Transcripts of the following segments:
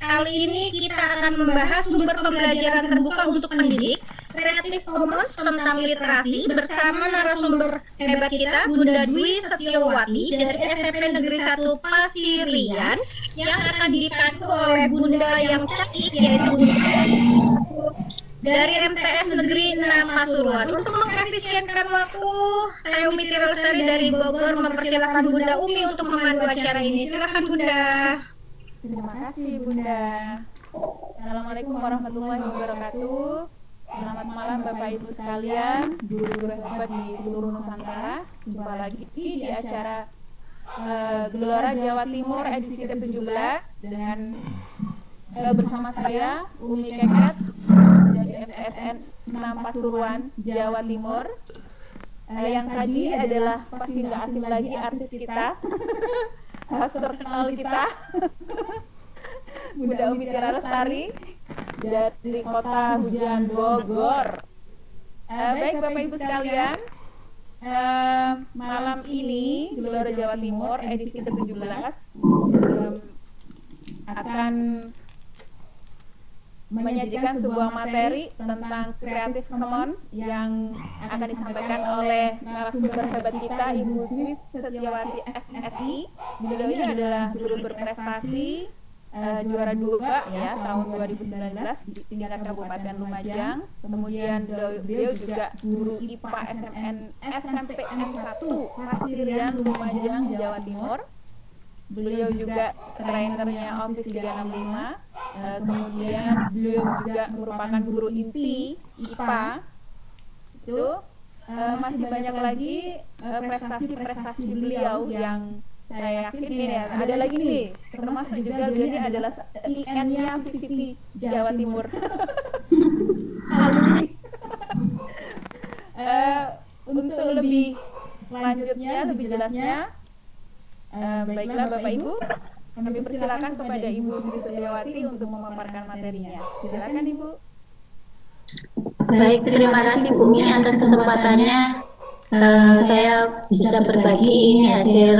Kali ini kita akan membahas sumber pembelajaran terbuka untuk pendidik, Creative Commons tentang literasi bersama narasumber hebat kita, Bunda Dwi Setiawati dari SMP Negeri 1 Pasirian yang akan dipandu oleh Bunda yang cantik yaitu Bunda dari MTS Negeri 6 Pasuruan. Untuk mengefisienkan waktu, saya Umi Tirosari dari Bogor mempersilakan Bunda Umi untuk memandu acara ini. Silakan Bunda. Terima kasih Bunda. Assalamualaikum warahmatullahi wabarakatuh. Selamat malam Bapak Ibu sekalian, guru-guru hebat di seluruh Nusantara. Jumpa lagi di acara Gelora Jawa Timur edisi ke-17 dengan bersama saya Umi Keket dari MTSN 6 Pasuruan, Jawa Timur. Yang tadi adalah pasti nggak asing lagi artis kita, terkenal kita, Bunda Umi Tirosari dari Kota Hujan Bogor. Baik Bapak Ibu sekalian, malam ini Gelora Jawa Timur edisi ke-17 akan menyajikan sebuah materi tentang Creative Commons yang akan disampaikan oleh narasumber hebat kita, Ibu Dwi Setiawati SSI. Beliau ini adalah guru berprestasi, juara 2 ya tahun 2019 di tingkat Kabupaten Lumajang. Kemudian beliau juga guru IPA SMP N1 Pasirian Lumajang, Jawa Timur. Beliau juga trainernya Office 365. Kemudian beliau juga merupakan guru inti IPA. Itu masih banyak lagi prestasi-prestasi beliau yang saya yakin ini ya, ada lagi nih, termasuk juga beliau ini adalah IN-nya VCT Jawa Timur. Untuk lebih lanjutnya, lebih jelasnya, baiklah Bapak Ibu, kami persilakan kepada Ibu Dwi Setiawati untuk memaparkan materinya. Silakan Ibu. Baik, terima kasih Bu Mi atas kesempatannya. Saya bisa berbagi ini hasil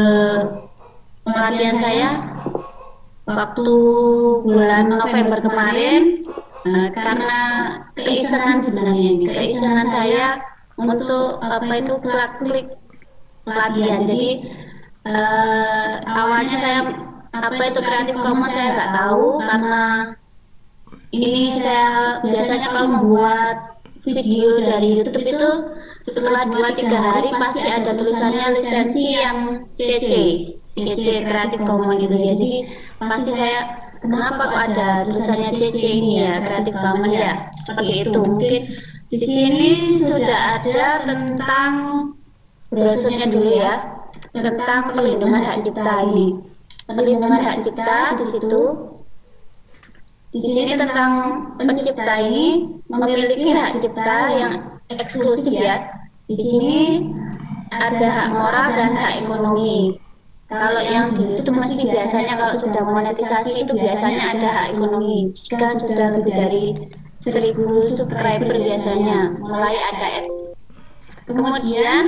pelatihan saya waktu bulan November kemarin, karena keisengan sebenarnya ini, keisengan saya untuk klik pelatihan. Jadi awalnya saya itu Creative Commons saya nggak tahu, karena ini saya biasanya kalau membuat video dari YouTube itu setelah 2-3 hari pasti ada tulisannya lisensi yang CC Creative Commons gitu. Jadi pasti saya, kenapa kok ada tulisannya CC ini ya, Creative Commons ya, seperti itu. Mungkin di sini sudah ada tentang brosurnya dulu ya, tentang pelindungan hak cipta ini. Pelindungan hak cipta di situ. Di sini tentang pencipta ini memiliki hak cipta yang eksklusif ya. Di sini ada hak moral dan hak ekonomi. Kalau yang dulu itu mesti biasanya kalau sudah monetisasi itu biasanya ada hak ekonomi. Jika sudah lebih dari 1000 subscriber biasanya mulai ada ads. Kemudian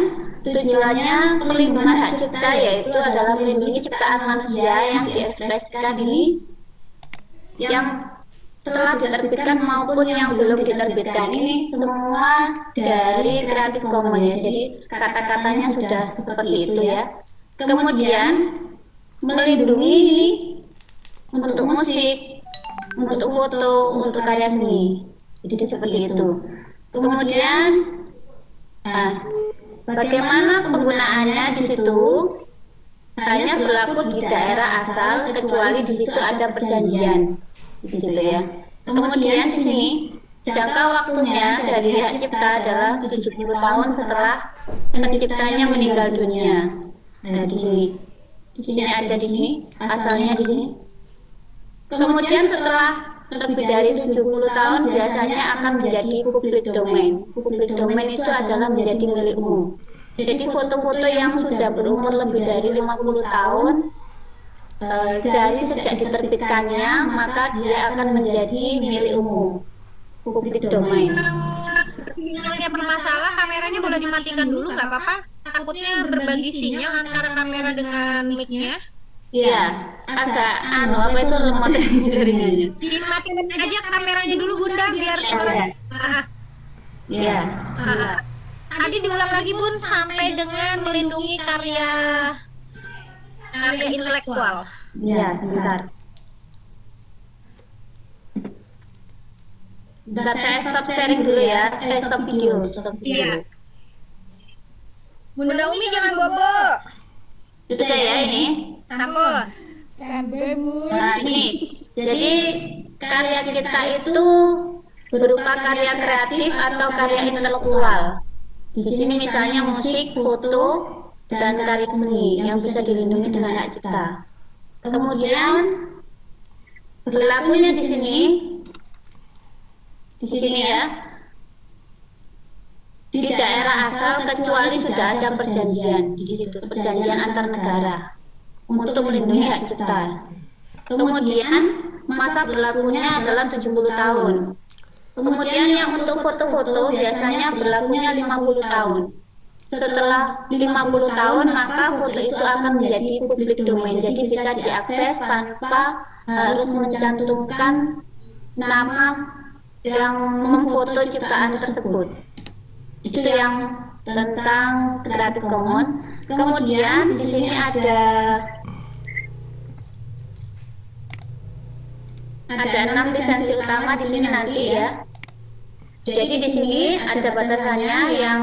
tujuannya pelindungan hak cipta yaitu adalah melindungi ciptaan manusia yang diekspresikan ini, yang telah diterbitkan maupun yang belum diterbitkan, ini semua dari Creative Commons ya. Jadi kata-katanya sudah seperti itu ya. Kemudian melindungi ini untuk musik, untuk foto, untuk karya seni. Jadi seperti itu. Kemudian bagaimana penggunaannya di situ hanya berlaku di daerah asal kecuali di situ ada perjanjian. Di situ ya. Kemudian di sini jangka waktunya dari hak cipta adalah 70 tahun setelah penciptanya meninggal dunia. Nah, di sini ada di sini, asalnya di sini. Kemudian setelah lebih dari 70 tahun biasanya akan menjadi public domain. Public domain itu adalah menjadi milik umum. Jadi foto-foto yang sudah berumur lebih dari 50 tahun dari sejak diterbitkannya, maka dia akan menjadi milik umum, public domain. Sinyalnya bermasalah, kameranya boleh dimatikan dulu nggak apa-apa? Takutnya berbagi sinyal antara kamera dengan mic-nya. Iya, agak apa itu remote jaringannya. Dimatiin aja kameranya dulu Bunda biar Iya. Ah, Iya. ah. Tadi diulang lagi Bun sampai dengan melindungi karya intelektual. Iya, sebentar. Bentar, saya stop sharing dulu ya. Saya stop video. Iya. Bunda Umi jangan bobo. Itu ya ini. Sampun. Standby, Bun. Nah, ini. Jadi karya kita itu berupa karya kreatif atau karya intelektual. Di sini misalnya musik, foto, dan karya seni yang bisa dilindungi dengan hak cipta. Kemudian berlakunya di sini ya, di daerah asal kecuali sudah ada perjanjian di situ, perjanjian antar negara untuk melindungi hak cipta. Kemudian masa berlakunya adalah 70 tahun. Kemudian yang untuk foto-foto biasanya berlakunya 50 tahun. Setelah 50 tahun maka foto itu akan menjadi publik domain, jadi bisa diakses tanpa harus mencantumkan nama yang memfoto ciptaan tersebut. Itu yang tentang Creative Commons. Kemudian di sini ada 6 lisensi utama di sini nanti ya. Jadi di sini ada batasannya, yang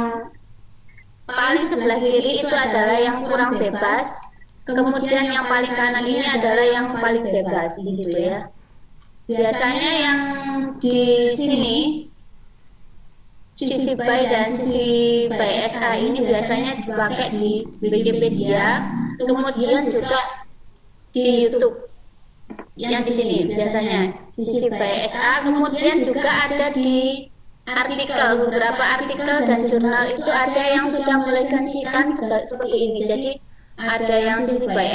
paling sebelah kiri itu adalah yang kurang bebas. Kemudian yang paling kanan ini adalah yang paling bebas di situ ya. Biasanya yang di sini CC BY dan CC BY SA ini biasanya dipakai di Wikipedia, kemudian juga di YouTube. Yang di sini biasanya CC BY SA, kemudian juga ada di artikel, beberapa artikel dan jurnal itu ada yang sudah melisensikan seperti ini. Jadi ada yang CC BY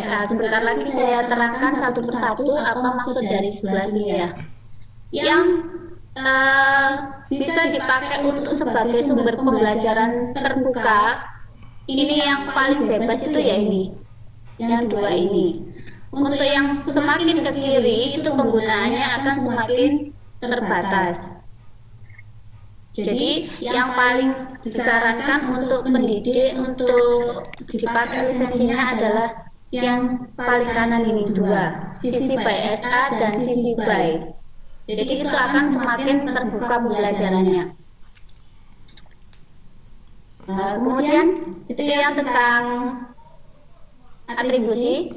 SA. Sebentar lagi saya terangkan satu persatu apa maksud dari sebelah sini ya. Yang bisa dipakai untuk sebagai sumber pembelajaran terbuka. Ini yang paling bebas itu ya ini, yang dua ini. Untuk yang semakin ke kiri itu penggunaannya akan semakin terbatas. Jadi yang paling disarankan untuk pendidik untuk dipakai lisensinya adalah yang paling kanan ini dua, CC BY SA dan CC BY. Jadi itu akan semakin terbuka pembelajarannya. Kemudian itu yang tentang atribusi.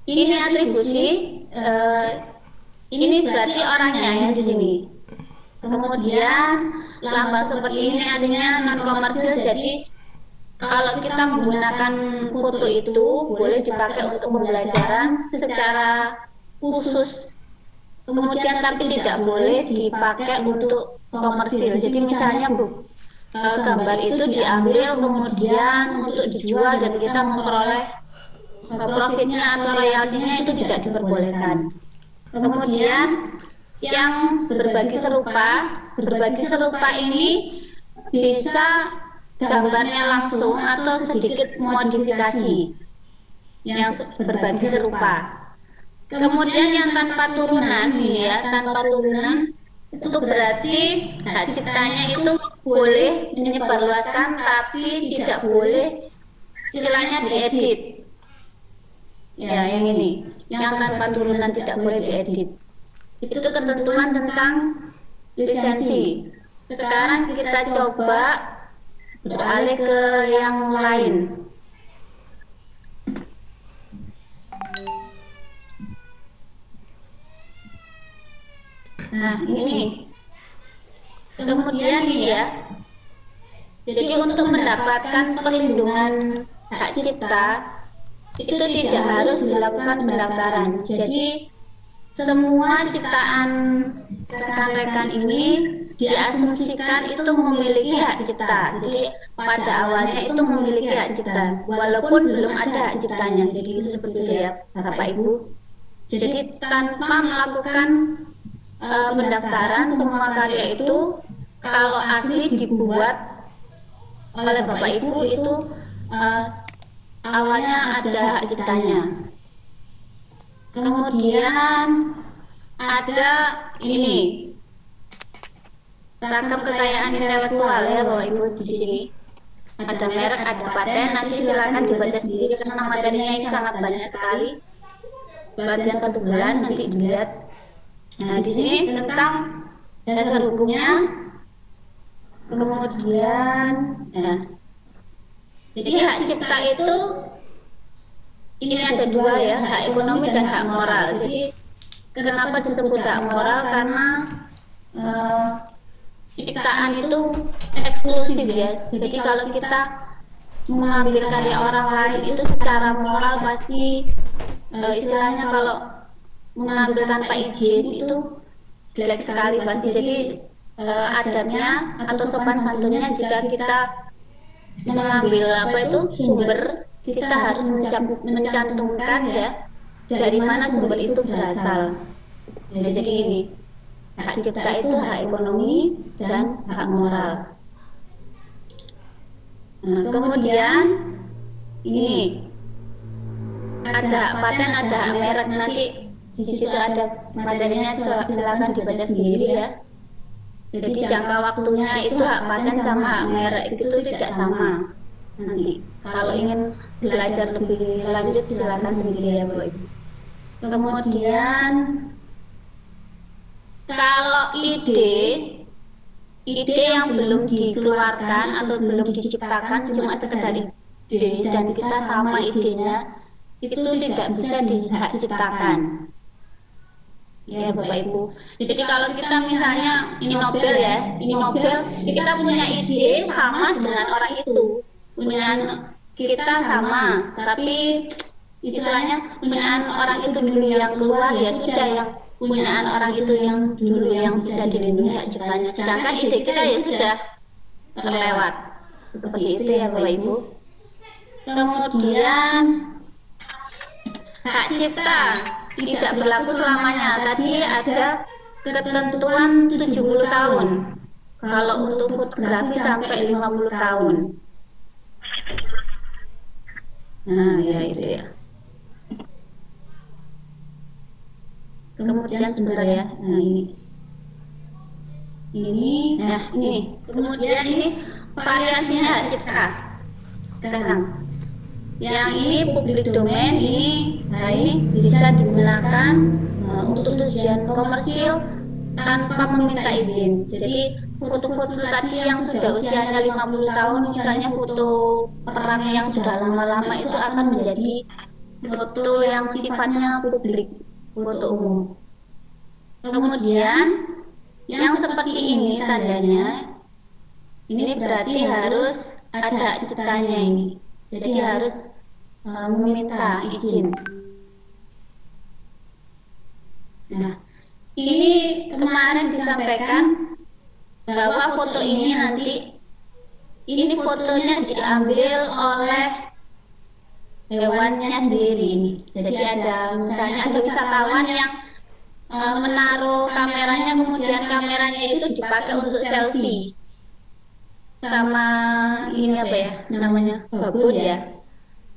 Ini atribusi, ini berarti orangnya ya di sini. Kemudian lambang seperti ini artinya non komersil. Jadi kalau kita menggunakan foto itu boleh dipakai untuk pembelajaran secara khusus. Kemudian tapi tidak boleh dipakai untuk komersil. Jadi misalnya gambar itu diambil kemudian untuk dijual dan kita memperoleh profitnya atau royaltinya itu tidak diperbolehkan. Kemudian yang berbagi serupa ini bisa gambarnya langsung atau sedikit modifikasi yang berbagi serupa. Kemudian yang tanpa turunan ini ya, tanpa turunan itu berarti hak ciptanya itu boleh menyebarluaskan tapi tidak boleh istilahnya diedit. Ya, yang ini, yang tanpa turunan tidak boleh diedit. Itu ketentuan tentang lisensi. Sekarang kita coba beralih ke yang lain. Nah, ini. Kemudian ini ya. Jadi untuk mendapatkan perlindungan hak cipta itu tidak harus dilakukan pendaftaran. Jadi semua ciptaan rekan-rekan ini diasumsikan itu memiliki hak cipta. Jadi pada awalnya itu memiliki hak cipta walaupun belum ada hak ciptanya. Jadi itu seperti itu ya Bapak Ibu. Jadi tanpa melakukan pendaftaran, semua karya itu kalau asli dibuat oleh Bapak Ibu itu awalnya ada hak ciptanya. Kemudian ada ini ragam kekayaan intelektual ya Bapak Ibu di sini. Ada merek, ada paten, nanti silakan dibaca sendiri karena materinya ini sangat banyak sekali. Pelatihan 1 bulan nanti dilihat. Nah, di sini tentang dasar hukumnya. Kemudian ya. Jadi hak cipta itu ini ada 2 ya, hak ekonomi dan hak moral. Jadi kenapa disebut hak moral? Karena ciptaan itu eksklusif ya. Jadi kalau kita mengambil karya orang lain itu secara moral pasti istilahnya kalau mengambil tanpa izin itu jelek sekali pasti. Jadi adabnya atau sopan santunnya jika kita mengambil sumber, kita harus mencantumkan ya dari mana sumber itu berasal. Jadi ini hak cipta itu hak ekonomi dan hak moral. Nah, kemudian ini ada hak paten, ada hak merek. Nanti di situ ada materinya, silakan dibaca sendiri ya. Jadi jangka waktunya itu hak paten sama hak merek itu tidak sama. Nanti kalau ingin belajar lebih lanjut silakan sendiri ya Bapak Ibu. Kemudian kalau ide yang belum dikeluarkan atau belum diciptakan, cuma sekedar ide dan kita sama idenya, itu tidak bisa dihak ciptakan ya Bapak Ibu. Jadi kalau kita misalnya ini Nobel ya, kita punya ide sama dengan orang itu, punyaan kita sama, tapi istilahnya punyaan orang itu dulu yang keluar ya sudah, yang punyaan orang itu yang dulu yang bisa dilindungi hak ciptanya, sedangkan ide kita ya sudah terlewat. Seperti itu ya Bapak Ibu. Kemudian hak cipta tidak berlaku selamanya. Tadi ada ketentuan 70 tahun. Kalau untuk fotografi sampai 50 tahun. Nah, ya itu ya. Kemudian sebentar ya. Nah, ini. Kemudian ini variasinya hak cipta. Sekarang. Yang ini public domain, ini bisa digunakan untuk tujuan komersil tanpa meminta izin. Jadi foto-foto tadi yang sudah usianya 50 tahun, misalnya foto perang yang sudah lama-lama, itu akan menjadi foto yang sifatnya publik, foto umum. Kemudian yang seperti ini tandanya, ini berarti harus ada hak ciptanya ini. Jadi harus meminta izin. Nah, ini kemarin disampaikan bahwa foto ini nanti, ini fotonya diambil oleh hewannya sendiri ini. Jadi ada misalnya ada wisatawan yang menaruh kameranya, kemudian kameranya itu dipakai untuk selfie sama ini apa ya namanya, babon ya.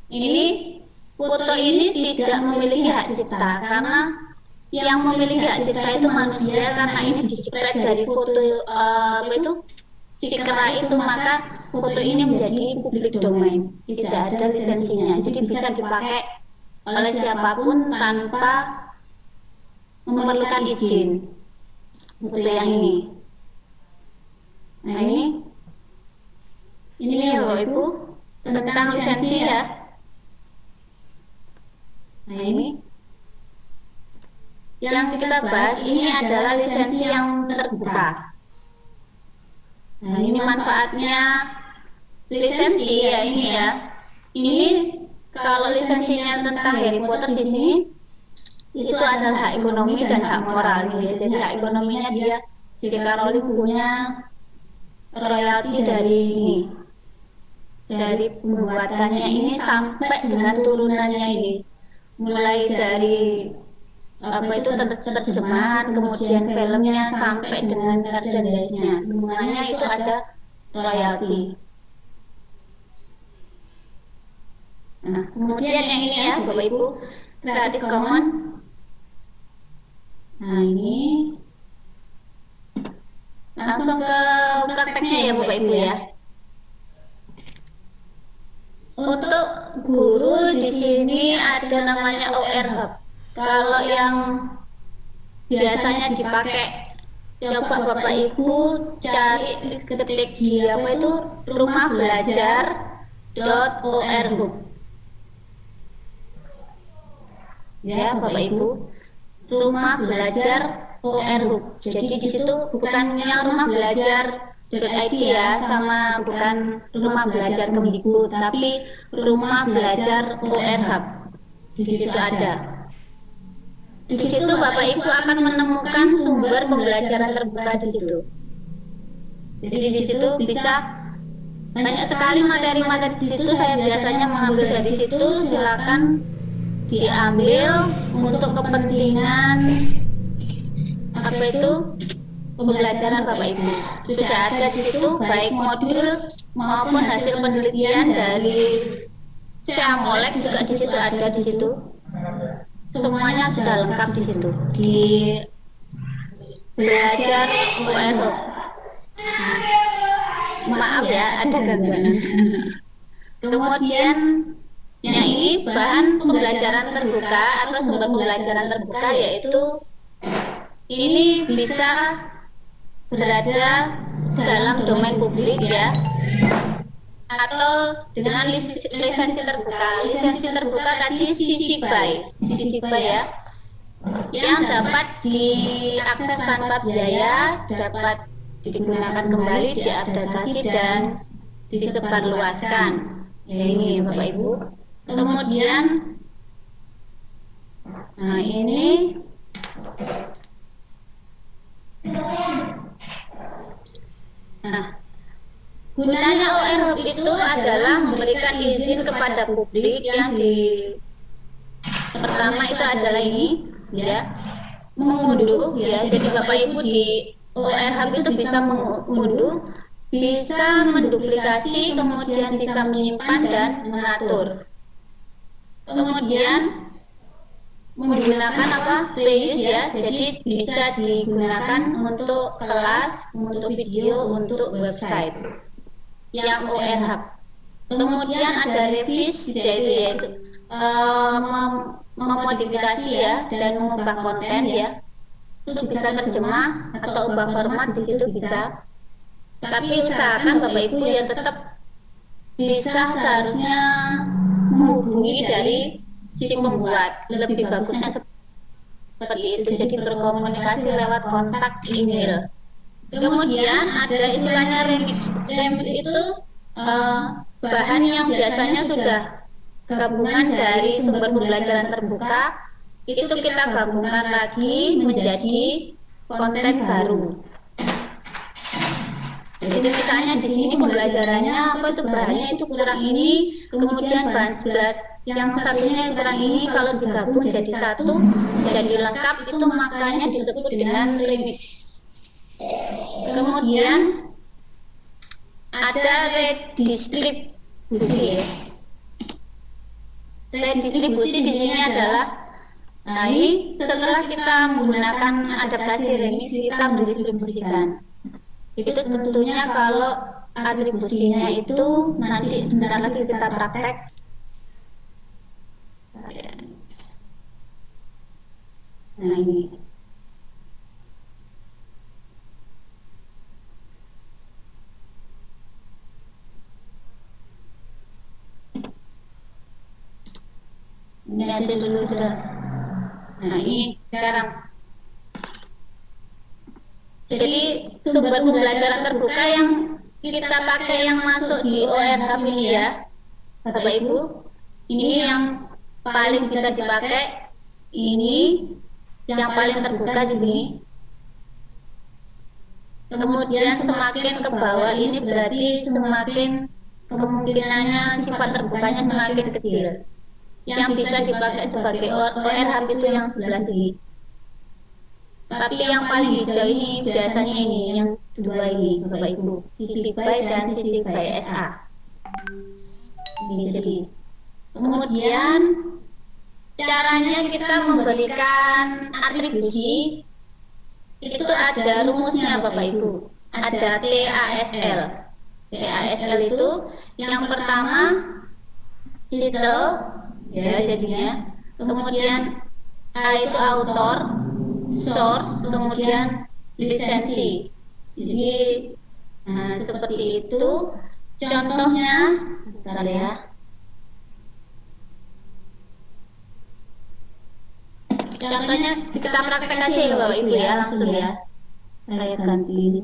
Ini foto ini tidak memiliki hak cipta karena yang memiliki hak cipta itu manusia, karena ini diciprat dari foto Cikra itu, maka foto ini menjadi public domain, tidak ada lisensinya, jadi bisa dipakai oleh siapapun tanpa memerlukan izin. Foto yang ini. Nah ini ya Bapak Ibu tentang lisensi ya. Nah ini yang kita bahas ini adalah lisensi yang terbuka. Nah ini manfaatnya lisensi ya ini ya. Ini kalau lisensinya tentang Harry Potter di sini itu adalah hak ekonomi dan hak moral. Jadi hak ekonominya dia, J.K. Rowling punya royalti dari pembuatannya ini sampai dengan turunannya ini, mulai dari terjemahan, kemudian filmnya sampai dengan merchandise-nya, semuanya itu ada royalti. Nah, kemudian yang ini ya Bapak Ibu, Creative Commons Nah, ini langsung ke prakteknya ya Bapak Ibu ya. Untuk guru di sini ada namanya OR Hub. Kalau yang biasanya dipakai, coba Bapak Ibu cari, ketik di apa itu, rumahbelajar.org. Ya Bapak Ibu, rumahbelajar.org. Jadi di situ bukan yang rumah belajar.id ya, sama bukan rumah belajar Kemdikbud, tapi rumah belajar OR Hub. Di situ ada. Di situ Bapak Ibu akan menemukan sumber pembelajaran terbuka di situ. Jadi di situ bisa banyak sekali materi-materi di situ. Saya biasanya mengambil dari situ. Silakan diambil untuk kepentingan apa itu, pembelajaran Bapak Ibu. Sudah ada di situ baik modul maupun hasil penelitian dari Seamolek juga di situ ada di situ. Semuanya sudah lengkap di situ di belajar OR Hub. Maaf ya, ada gangguan. Kemudian yang ini bahan pembelajaran terbuka atau sumber pembelajaran terbuka, yaitu ini bisa berada dalam domain publik ya, atau dengan lisensi terbuka. Lisensi terbuka tadi CC BY ya, yang dapat diakses tanpa biaya, dapat digunakan kembali, diadaptasi dan disebarluaskan. Ya ini Bapak Ibu. Kemudian, nah ini gunanya OR Hub itu adalah memberikan izin kepada publik yang pertama itu adalah ini ya, mengunduh ya. Jadi Bapak Ibu di OR Hub itu bisa mengunduh, bisa menduplikasi, kemudian bisa menyimpan dan mengatur. Kemudian menggunakan apa, playlist ya, jadi bisa digunakan untuk kelas, untuk video, untuk website yang OR Hub. Kemudian ada revisi, yaitu memodifikasi ya dan mengubah konten ya, itu bisa terjemah atau ubah format di situ bisa. Tapi usahakan Bapak Ibu ya tetap bisa seharusnya menghubungi dari si pembuat, lebih bagusnya seperti itu. Jadi berkomunikasi lewat kontak email. Kemudian ada istilahnya remix. Remix itu bahan yang biasanya sudah gabungan dari sumber pembelajaran terbuka, itu kita gabungkan lagi menjadi konten baru. Jadi misalnya di sini pembelajarannya apa itu, bahannya itu kurang ini, kemudian bahan 11 yang satunya kurang ini, kalau digabung jadi satu, jadi lengkap, itu makanya disebut dengan remix. Kemudian ada redistribusi. Redistribusi di sini adalah, nah ini setelah kita menggunakan adaptasi remix, kita mendistribusikan. Itu tentunya kalau atribusinya itu nanti sebentar lagi kita praktek. Nah ini. Ini aja dulu sudah. Nah ini sekarang. Jadi sumber pembelajaran terbuka yang kita pakai yang masuk di OR Hub ini ya Bapak Ibu, ini yang paling bisa dipakai, ini yang paling terbuka di sini. Kemudian semakin ke bawah ini berarti semakin kemungkinannya sifat terbukanya semakin kecil. Yang bisa dipakai sebagai OR Hub itu yang sebelah sini. Tapi yang paling hijau ini biasanya ini, yang dua ini Bapak Ibu, CC BY dan CC BY SA. Ini jadi. Kemudian caranya kita memberikan atribusi itu ada rumusnya Bapak Ibu. Ada TASL. TASL itu yang pertama title ya jadinya, kemudian A itu author, source, kemudian lisensi. Jadi seperti itu. Contohnya, bentar ya. Contohnya kita praktek aja ya Bapak Ibu ya, langsung ya. Saya ganti.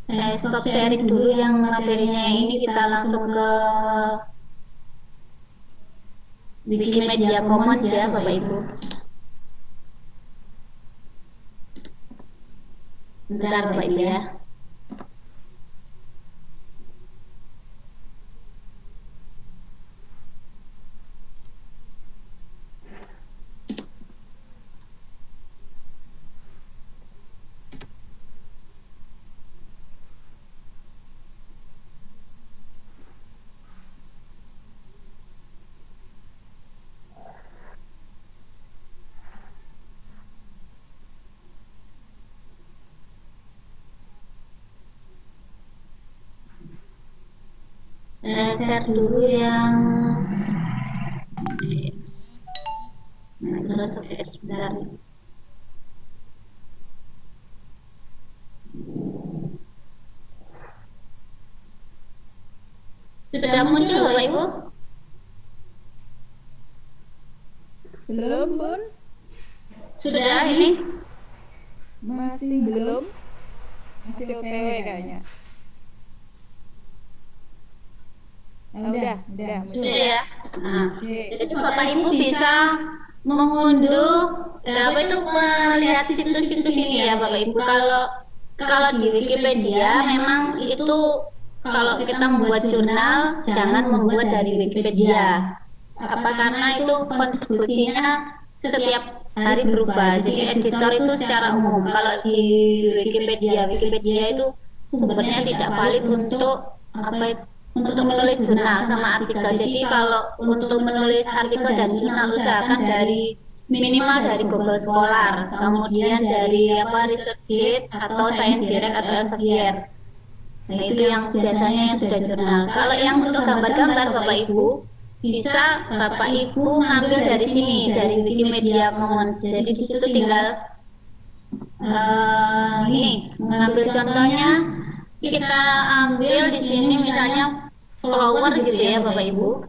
Saya stop sharing dulu yang materinya ini, kita langsung ke Wikimedia Commons ya Bapak Ibu. Bentar Bapak Ibu ya. Share dulu yang Microsoft Edge sebentar. Sudah muncul Bapak Ibu? Belum, Bun? Sudah ini? Masih belum? Masih OTW kayaknya. Udah muncul. Sudah ya. Nah, Oke. jadi Bapak Ibu bisa mengunduh apa itu, melihat situs-situs ini ya Bapak Ibu. Kalau di Wikipedia memang itu, kalau kita membuat jurnal jangan membuat dari Wikipedia. Karena itu kontribusinya setiap hari berubah. Jadi editor itu secara umum. Kalau di Wikipedia itu sumbernya tidak valid untuk untuk menulis jurnal sama artikel. Jadi kalau untuk menulis artikel dan jurnal usahakan dari minimal dari Google Scholar, kemudian dari ResearchGate atau ScienceDirect atau Elsevier. Nah itu yang biasanya yang sudah jurnal. Kalau yang untuk gambar-gambar Bapak Ibu, bisa Bapak Ibu ngambil dari sini, dari Wikimedia Commons. Jadi di situ tinggal ini mengambil contohnya. Kita ambil di sini misalnya flower gitu ya Bapak Ibu.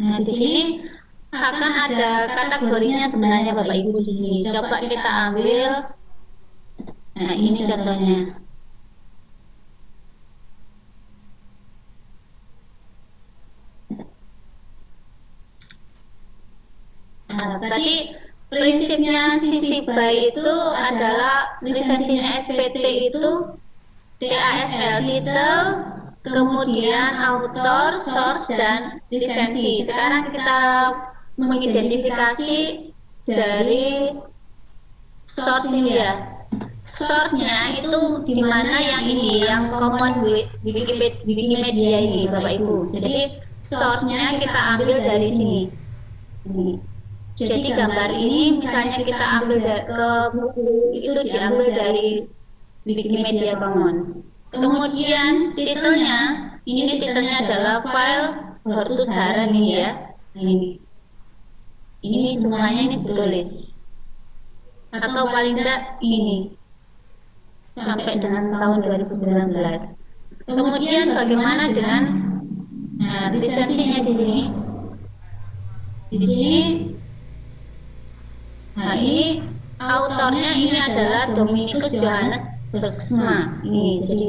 Nah di sini akan ada kategorinya sebenarnya Bapak Ibu di sini. Coba kita ambil. Nah ini contohnya. Nah, tadi prinsipnya sisi BY itu adalah lisensinya SPT itu TASL, title, kemudian author, source, dan lisensi. Sekarang kita mengidentifikasi dari source ini ya. Source-nya itu di mana yang ini, yang common Wikimedia ini Bapak Ibu. Jadi source-nya kita ambil dari sini. Jadi gambar ini misalnya kita ambil ke buku itu diambil dari Wikimedia Commons. Kemudian titelnya, ini titelnya adalah file Hortus Haren ini ya. Ini semuanya ini ditulis. Atau paling tidak ini sampai dengan tahun 2019. Kemudian bagaimana dengan lisensinya di sini? Di sini. Nah ini autornya ini adalah Dominicus Johannes Bergsma. Ini jadi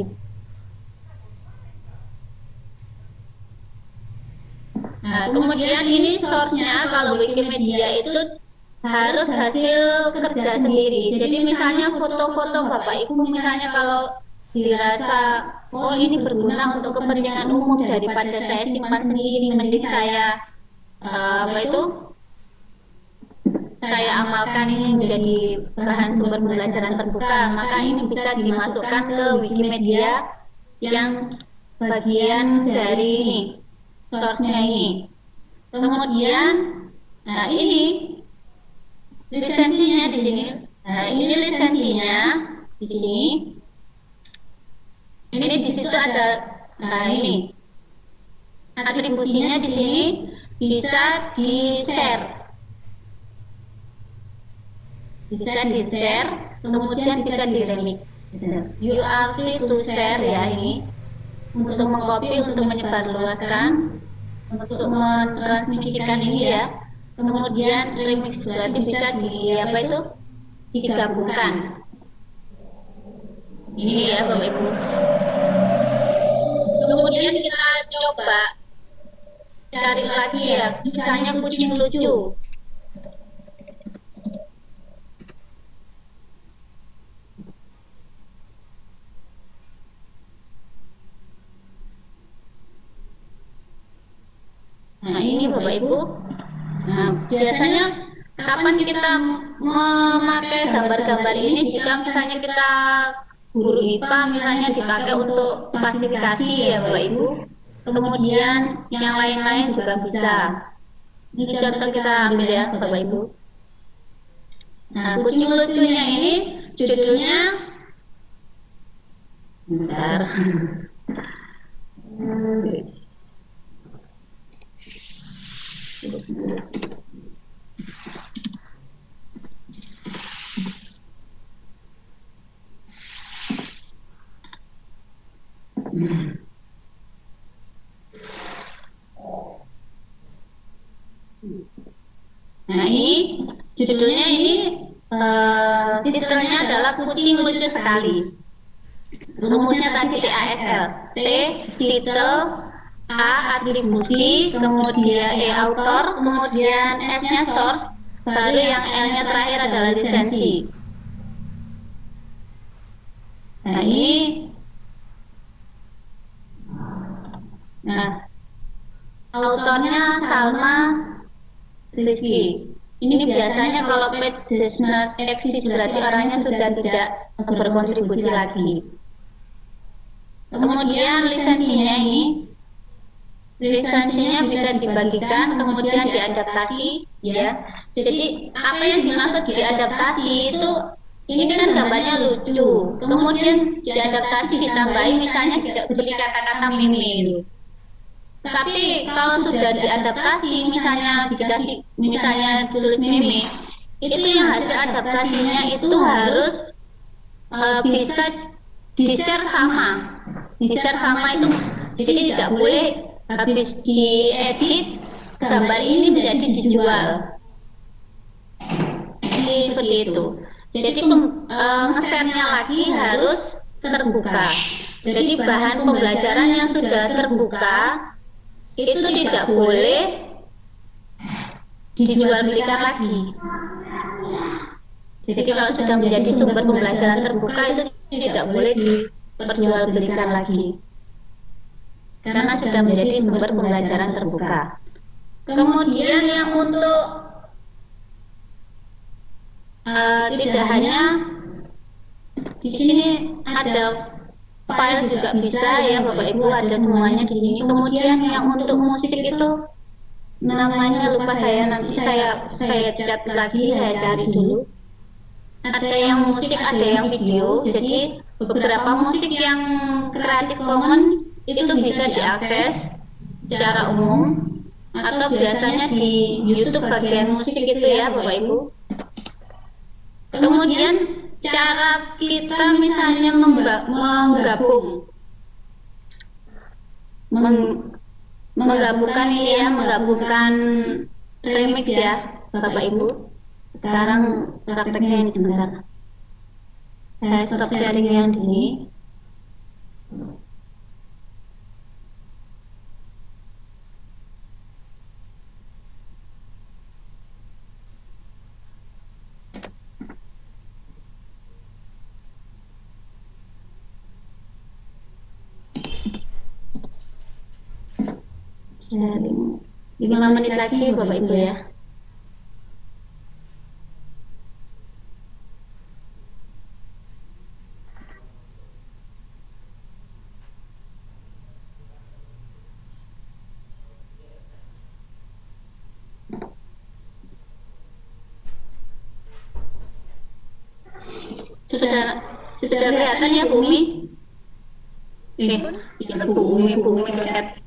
kemudian ini source-nya kalau Wikimedia itu harus hasil kerja sendiri. Jadi misalnya foto-foto Bapak Ibu misalnya kalau dirasa oh ini berguna untuk kepentingan umum daripada saya simpan sendiri, mending saya saya amalkan ini menjadi bahan sumber pembelajaran terbuka, maka ini bisa dimasukkan ke Wikimedia yang bagian dari ini source-nya ini. Kemudian, nah ini lisensinya di sini. Nah, ini lisensinya di sini. Ini di situ ada, nah ini atribusinya di sini bisa di-share. Bisa di-share, kemudian bisa di-remix. You are free to share ya ini. Untuk mengcopy, untuk menyebarluaskan, untuk mentransmisikan ini ya. Kemudian remix berarti bisa digabungkan. Ini ya Bapak Ibu. Kemudian kita coba cari lagi ya, misalnya kucing lucu. Nah ini Bapak Ibu. Nah biasanya kapan kita memakai gambar-gambar ini jika misalnya kita guru IPA misalnya dipakai untuk klasifikasi ya Bapak Ibu. Kemudian yang lain-lain juga bisa. Ini contoh kita ambil ya Bapak Ibu. Nah kucing lucunya ini judulnya bentar. Nah ini judulnya ini titelnya adalah kucing lucu sekali. Rumusnya tadi ASL. T titel, A atribusi, kemudian E author, kemudian S-nya source, baru yang L-nya terakhir adalah lisensi. Nah ini, nah autornya Salma Rizky. Ini biasanya kalau page does not exist berarti orangnya sudah tidak berkontribusi lagi. Kemudian lisensinya ini, lisensinya bisa dibagikan, kemudian diadaptasi, ya. Jadi apa yang dimaksud diadaptasi itu, ini kan gambarnya lucu, kemudian diadaptasi ditambahin misalnya diberi kata-kata meme itu. Tapi kalau sudah diadaptasi, misalnya dikasih, misalnya tulis meme, itu yang hasil adaptasinya itu harus bisa di-share sama. Di-share sama itu, jadi tidak boleh habis diedit gambar ini menjadi dijual. Seperti itu. Jadi nge-share-nya lagi harus terbuka. Jadi bahan pembelajaran yang sudah terbuka itu tidak boleh dijual belikan lagi. Jadi kalau sudah menjadi sumber pembelajaran terbuka itu tidak boleh diperjualbelikan lagi, karena sudah menjadi sumber pembelajaran terbuka. Kemudian yang untuk tidak hanya di sini ada file juga bisa ya Bapak Ibu, ada semuanya di sini. Kemudian yang untuk musik itu namanya lupa saya, nanti saya cat lagi, saya cari dulu. Ada yang musik, ada yang video. Jadi beberapa musik yang Creative Commons itu bisa diakses secara umum, atau biasanya di YouTube bagian musik itu ya Bapak Ibu. Kemudian cara kita misalnya menggabungkan ini ya, menggabungkan remix ya Bapak Ibu. Sekarang prakteknya ini sebentar. Saya stop sharing yang di sini. Sharing 5 menit lagi Bapak Ibu ya. Sudah kelihatan ya Bumi? Ya Bumi kelihatan.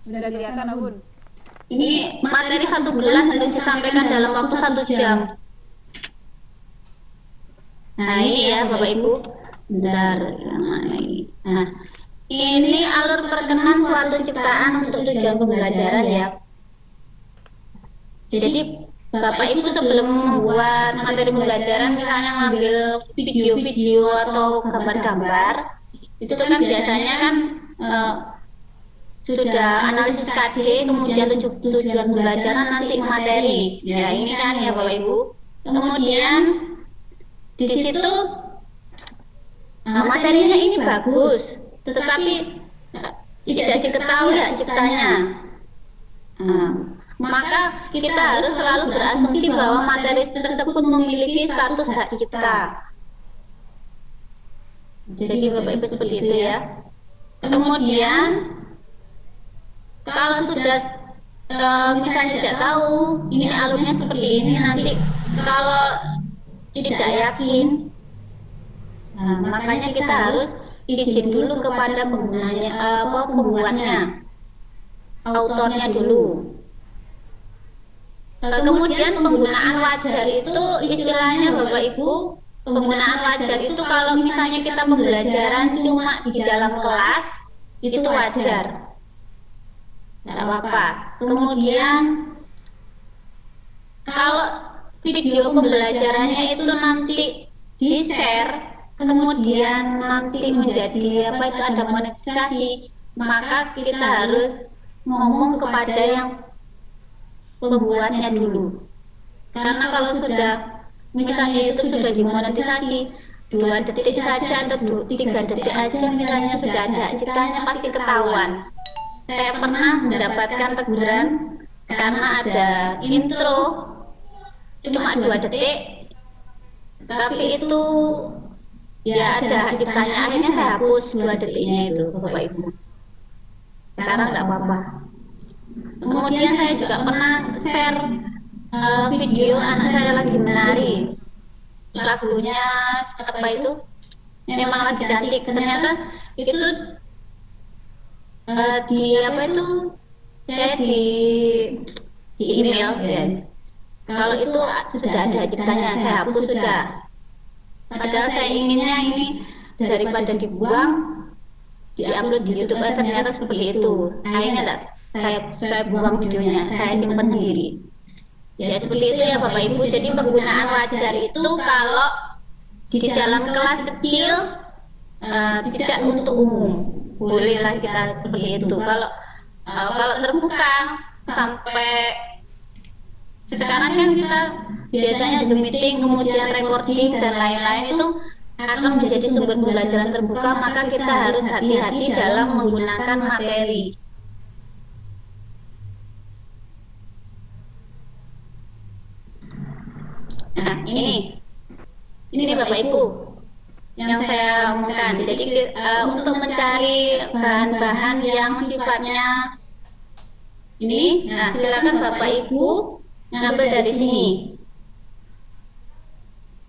Sudah kelihatan Abun. Ini materi 1 bulan harus disampaikan dalam waktu 1 jam. Nah ini ya Bapak Ibu. Bentar, yang mana ini? Nah, ini alur perkenan suatu ciptaan untuk tujuan pembelajaran ya. Jadi Bapak Ibu sebelum membuat materi pembelajaran, misalnya ngambil video-video atau gambar-gambar, itu kan biasanya kan sudah analisis KD, kemudian tujuan pembelajaran, nanti materi. Ya ini kan ya Bapak Ibu. Kemudian di situ materinya ini bagus, tetapi tidak diketahui hak ciptanya. Maka kita harus selalu berasumsi bahwa materi tersebut memiliki status hak cipta. Jadi Bapak Ibu seperti itu ya. Kemudian kalau sudah misalnya tidak tahu ini alurnya seperti ini, nanti kalau tidak yakin, makanya kita harus izin dulu kepada penggunanya, pembuatnya, autornya dulu. Kemudian penggunaan wajar itu istilahnya Bapak Ibu, penggunaan wajar itu kalau misalnya kita pembelajaran cuma di dalam kelas itu wajar, tidak apa-apa. Kemudian kalau video pembelajarannya itu nanti di-share, kemudian nanti menjadi apa itu ada monetisasi, maka kita harus ngomong kepada yang pembuatnya dulu. Karena kalau sudah misalnya itu sudah dimonetisasi 2 detik saja atau 3 detik aja misalnya sudah ada ciptanya, pasti ketahuan. Saya pernah mendapatkan teguran karena ada intro cuma 2 detik, tapi itu ya ada ciptanya, akhirnya saya hapus 2 detiknya itu Bapak Ibu. Sekarang nggak apa-apa. Kemudian saya juga pernah share video anak saya lagi menari, lagunya apa itu memang lagi cantik, ternyata itu di apa itu saya di email ya. Kalau itu sudah ada ciptanya, saya hapus sudah. Padahal saya inginnya ini daripada dibuang, diupload di YouTube, ternyata seperti itu. Akhirnya saya buang videonya, saya simpan sendiri. Ya seperti itu ya Bapak Ibu. Jadi penggunaan wajar itu kalau di dalam kelas kecil, tidak untuk umum, bolehlah kita seperti itu. Kalau terbuka sampai sekarang kan kita biasanya Zoom meeting, kemudian recording dan lain-lain itu akan menjadi sumber pembelajaran terbuka, maka kita harus hati-hati dalam menggunakan materi. Nah ini Bapak Ibu yang saya omongkan. Jadi untuk mencari bahan-bahan yang sifatnya ini, nah silakan Bapak Ibu ngambil dari sini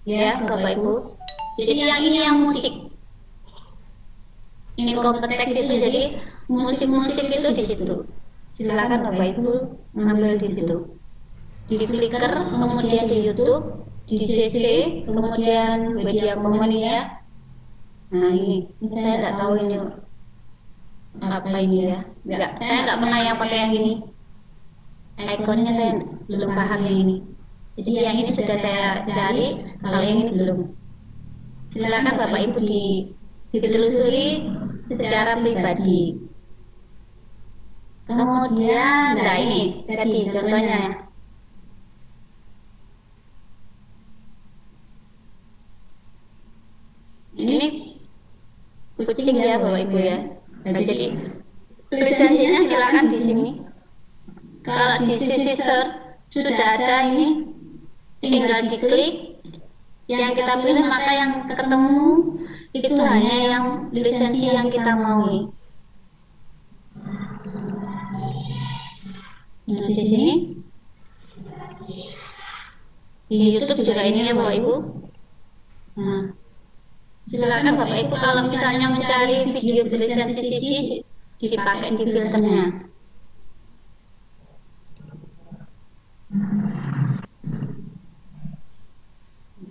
ya Bapak Ibu. Jadi yang ini yang musik, ini kompetek itu, jadi musik-musik itu di situ. Silakan Bapak Ibu ngambil di situ, di Flickr, kemudian di YouTube, di CC, kemudian media komen ya. Nah ini saya nggak tahu ini apa ini ya, saya nggak pernah yang pakai yang ini, ikonnya saya belum paham yang ini. Jadi yang ini sudah saya cari, kalau yang ini belum. Silakan Bapak Ibu ditelusuri secara pribadi. Kemudian, nah ini tadi contohnya ya. Ini kucing ya Bapak Ibu ya. Nah, jadi tulisannya silakan di sini. Kalau di sisi search sudah ada ini, tinggal diklik yang kita pilih, maka yang ketemu itu hanya yang lisensi yang kita mau. Nah, di sini di YouTube juga ini ya Bapak Ibu. Nah, silakan Bapak Ibu kalau misalnya mencari video berlisensi CC dipakai di filternya.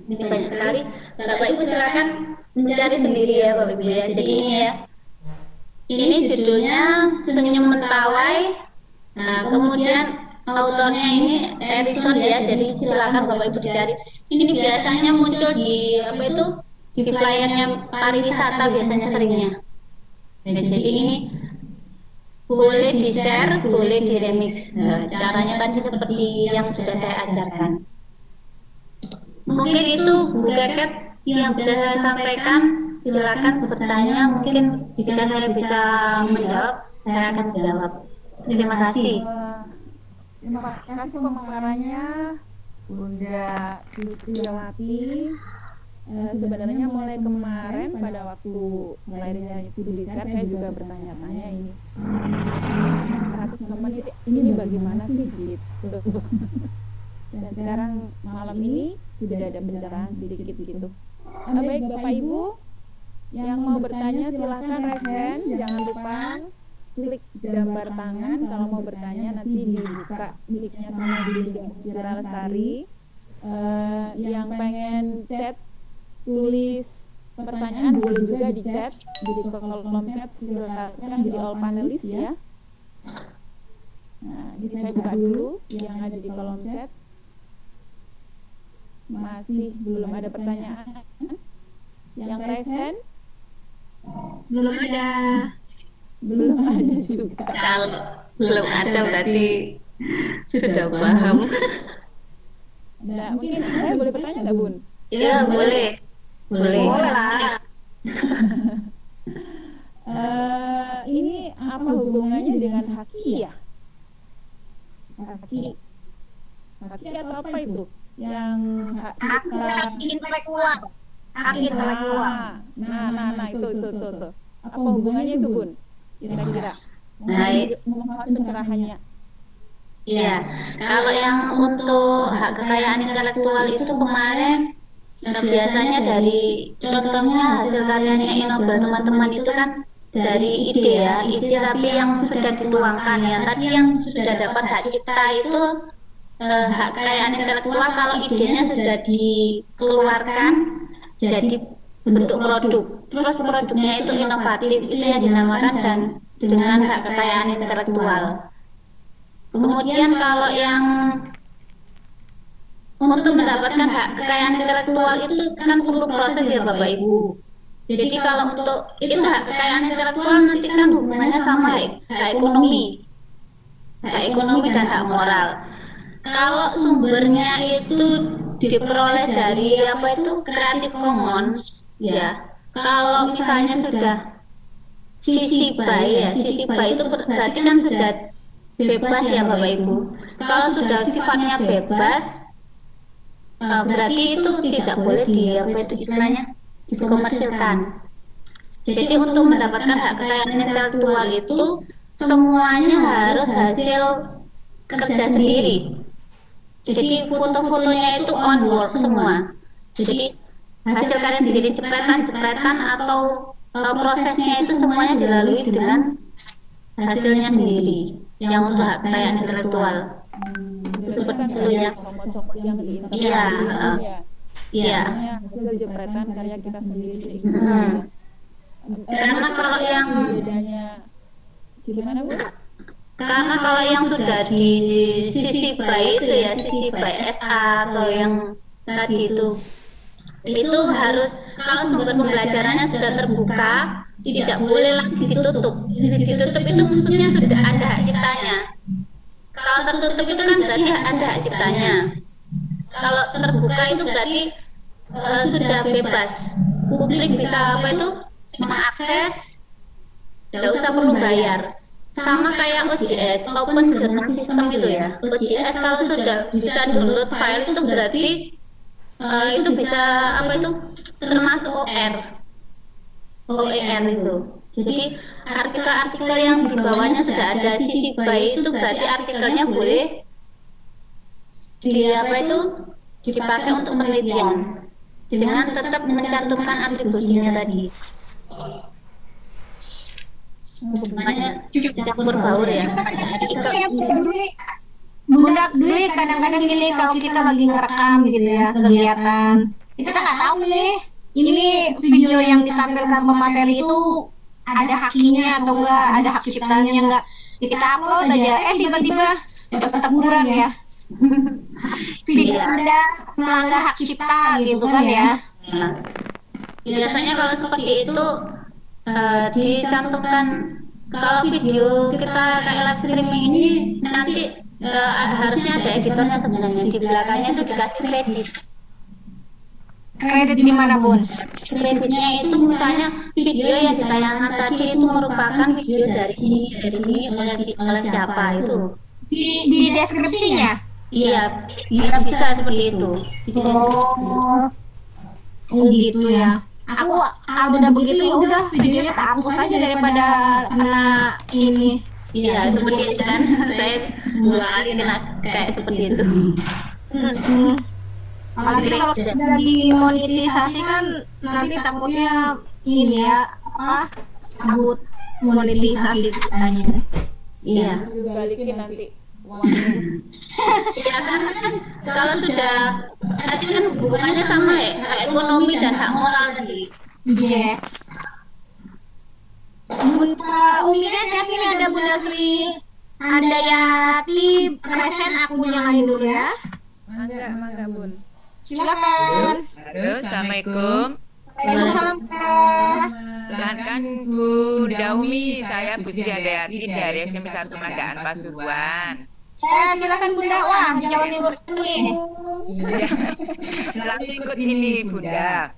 Ini banyak sekali. Bapak Ibu silakan mencari sendiri ya Bapak Ibu ya. Jadi ini ya. Ini judulnya Senyum Mentawai. Nah, kemudian autornya ini Edison ya. Jadi silakan Bapak Ibu dicari. Ini biasanya muncul di apa itu? Di flyernya pariwisata biasanya seringnya. Nah, jadi ini boleh di-share, boleh di-remix. Nah, caranya tadi seperti yang sudah saya ajarkan. Mungkin itu Bu Keket yang bisa saya sampaikan. Silakan bertanya. Mungkin jika saya bisa menjawab, saya akan jawab. Terima kasih. Terima kasih pemaparannya Bunda Suciwati. Sebenarnya mulai kemarin pada waktu lahirnya itu riset, saya juga bertanya-tanya ini kasus teman ini bagaimana sih gitu. Dan sekarang malam ini sudah ada pencerahan sedikit gitu. Baik Bapak Ibu yang mau bertanya silahkan raise hand, jangan lupa klik gambar tangan kalau mau bertanya, nanti dibuka mic-nya sama Bunda Lestari. Yang pengen chat tulis pertanyaan boleh juga di chat, jadi kolom chat silakan jadi all panelis ya. Nah, ini saya buka dulu yang ada di kolom chat. Masih belum ada pertanyaan. Yang raise hand? Belum ada. Belum ada juga. Kalau belum ada berarti sudah paham. Nah, mungkin saya boleh bertanya nggak Bun? Iya boleh. Boleh. lah. Ini apa hubungannya dengan haki ya? Haki atau apa itu? Yang Hak intelektual. Hak intelektual. Nah, itu. Apa hubungannya itu Bun? Kira-kira. Mohon pencerahannya. Iya, kalau yang untuk hak kekayaan intelektual itu kemarin biasanya dari contohnya hasil karyanya Innobel teman-teman itu kan dari ide ya, ide tapi yang sudah dituangkan ya. Tadi yang sudah dapat hak cipta itu hak kekayaan intelektual kalau idenya sudah dikeluarkan jadi bentuk produk. Terus produknya itu inovatif, itu yang dinamakan dan dengan hak kekayaan intelektual. Kemudian kalau yang untuk mendapatkan hak kekayaan intelektual itu kan perlu proses ya Bapak Ibu. Jadi kalau untuk itu hak kekayaan intelektual nanti kan hubungannya sama hak ekonomi dan hak moral. Kalau sumbernya itu diperoleh dari apa itu Creative Commons ya. Kalau misalnya sudah CC BY ya, CC BY itu berarti kan sudah bebas ya Bapak Ibu. Kalau sudah sifatnya bebas, berarti itu tidak boleh dikomersilkan. Jadi untuk mendapatkan hak kekayaan intelektual itu semuanya harus hasil kerja sendiri. Jadi foto-fotonya itu on work semua. Jadi hasil karya sendiri, jepretan atau prosesnya itu semuanya dilalui dengan hasilnya sendiri. Yang untuk hak kekayaan intelektual seperti itu ya. Iya, iya. Hasil jepretan karya kita sendiri. Karena kalau yang gimana Bu? Karena kalau yang sudah di sisi BY itu ya, sisi BY SA atau yang tadi itu harus kalau sumber pembelajarannya sudah terbuka, tidak boleh lagi ditutup. Ditutup itu maksudnya sudah ada hak ciptanya. Kalau tertutup itu kan berarti ada hak ciptanya. Kalau terbuka itu berarti sudah bebas. Publik bisa apa itu mengakses, tidak usah perlu bayar. Sama kayak OJS, Open Journal System itu ya. OJS kalau sudah bisa download file itu berarti itu bisa apa itu termasuk OER itu. Jadi artikel-artikel yang di bawahnya sudah ada sisi BY itu berarti artikelnya boleh dipakai untuk penelitian. dengan tetap mencantumkan atribusinya tadi. Hubungannya campur baur ya. Bunda Dwi kadang-kadang gini kalau kita lagi ngerekam gitu ya kegiatan, kita nggak tahu nih ini video yang ditampilkan pemateri itu ada haknya atau enggak, ada hak ciptanya enggak. Kita upload aja, tiba-tiba dapat teguran ya. Video Anda melanggar hak cipta gitu kan ya. Nah, biasanya kalau seperti itu dicantumkan. Kalau video kita kayak live streaming ini nanti harusnya ada editornya sebenarnya, di belakangnya itu dikasih kredit. Kredit di mana, Bun? Kreditnya itu misalnya video yang ditayangkan tadi itu merupakan video dari sini oleh siapa itu. Di deskripsinya. Iya, bisa seperti itu. Oh gitu ya. Aku kalau udah begitu ya udah videonya tak hapus aja daripada kena ini. Iya, seperti itu kan. Saya 2 kali kena kayak seperti itu. Apalagi kalau sudah dimonetisasi kan nanti takutnya ini ya cabut monetisasi kitanya. Iya. Dibalikin nanti. Ya karena kan kalau sudah tadi kan hubungannya sama ya, hak ekonomi dan hak moral tadi. Iya. Bunda Uminya siapa nih? Ada Bunda Sri, ada Yati, present aku nyalain dulu ya. Mangga Bun. Silakan. Halo, assalamualaikum. Waalaikumsalam Kak. Perkenalkan Bu Daumi, saya Bu Sri Handayati dari SMP 1 Mandaan Pasuruan. Silakan Bunda. Wah, di Jawa Timur nih. Iya, selalu ikut ini Bunda.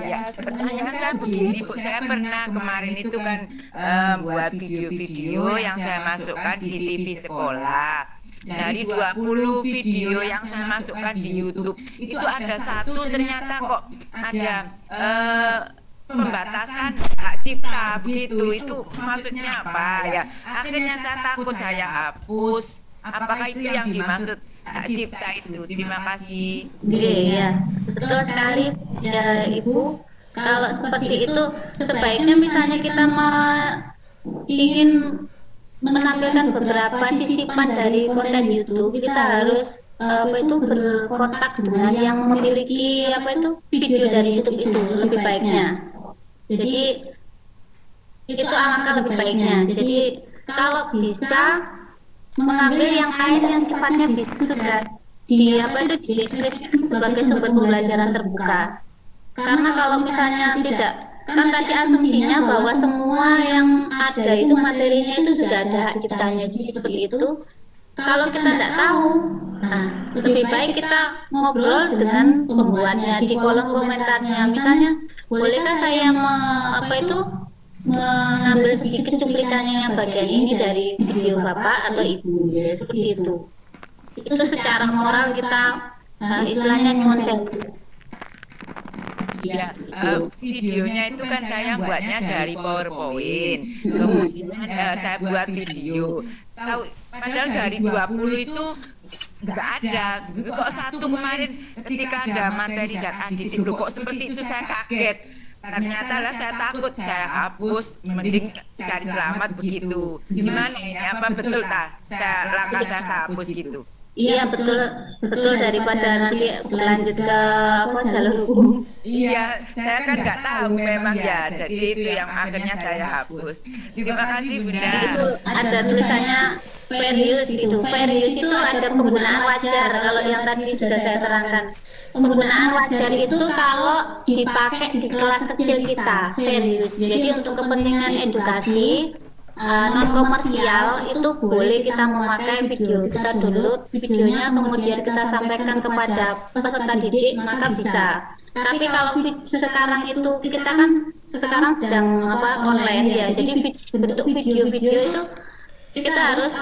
Ya, pertanyaan saya begini Bu, saya pernah kemarin itu kan buat video-video yang saya masukkan di TV sekolah. Dari 20 video yang saya masukkan di YouTube, itu ada satu ternyata kok ada pembatasan hak cipta begitu. Itu maksudnya apa ya? Akhirnya saya takut saya hapus. Apakah itu yang dimaksud hak cipta itu? Terima kasih. Iya, betul sekali ya Ibu. Kalau seperti itu sebaiknya misalnya kita ingin menampilkan beberapa sisipan dari konten YouTube, kita harus berkontak dengan yang memiliki video dari YouTube itu lebih baiknya. Jadi itu alangkah lebih baiknya. Jadi kalau bisa mengambil yang lain yang sifatnya sudah dideskripsikan sebagai sumber pembelajaran terbuka. Karena kalau misalnya tidak, kan tadi asumsinya bahwa semua yang ada itu materinya itu sudah ada hak ciptanya, jadi seperti itu. Kalau kita tidak tahu, nah lebih baik kita ngobrol dengan pembuatnya di kolom komentarnya. Misalnya, bolehkah saya mengambil sedikit cuplikannya yang bagian ini dari video Bapak atau Ibu, ya seperti itu. Itu secara moral kita istilahnya konsep. Ya, videonya itu kan saya buatnya dari PowerPoint. Kemudian saya buat video. Padahal dari 20 itu nggak ada. Kok satu kemarin ketika ada materi zat aditif, kok seperti itu saya kaget. Ternyata lah saya takut saya hapus, mending cari selamat begitu. Gimana ini? Apa betul tak? Saya hapus gitu. Iya betul daripada nanti berlanjut ke jalur hukum. Iya, saya kan nggak tahu memang ya. Jadi itu yang akhirnya saya hapus. Terima kasih Bunda. Itu ada tulisannya fair use gitu. Fair use itu ada penggunaan wajar. Kalau yang tadi sudah saya terangkan, penggunaan wajar itu kalau dipakai di kelas kecil kita, fair use. Jadi untuk kepentingan edukasi non komersial itu boleh kita memakai video kita dulu videonya, kemudian kita sampaikan kepada peserta didik, maka bisa. Tapi kalau sekarang itu kita kan sekarang sedang online ya, jadi bentuk video-video itu kita harus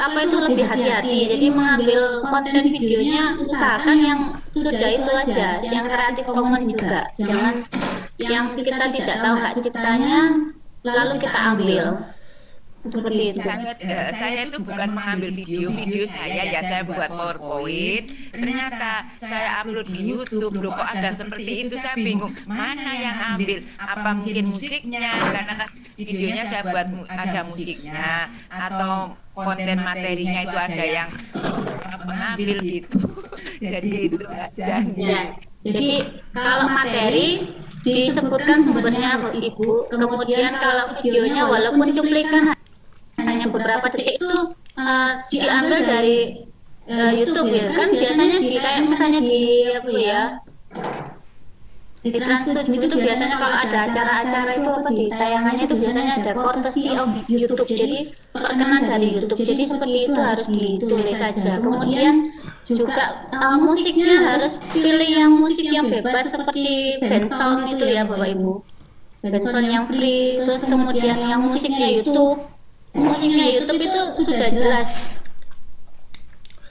lebih hati-hati. Jadi mengambil konten videonya usahakan yang sudah itu aja, yang Creative Commons juga, jangan yang kita tidak tahu hak ciptanya lalu kita ambil. seperti itu. Saya itu bukan mengambil video saya buat PowerPoint. Ternyata saya upload di YouTube, loh kok ada seperti itu, saya bingung. Mana yang ambil? Apa mungkin musiknya? Karena kan videonya saya buat ada musiknya, atau konten materinya itu ada yang mengambil gitu. Jadi itu aja. Ya, jadi kalau materi disebutkan sumbernya Ibu, kemudian kalau videonya walaupun cuplikan hanya beberapa detik itu diambil dari YouTube ya kan, biasanya di kayak misalnya di apa ya, di Trans7 itu biasanya kalau ada acara-acara itu apa di tayangannya itu biasanya ada courtesy of YouTube, jadi perkenan dari YouTube, jadi seperti itu harus ditulis saja. Kemudian juga musiknya harus pilih yang musik yang bebas seperti band itu ya Bapak Ibu, band yang free, terus kemudian yang musiknya YouTube itu sudah jelas,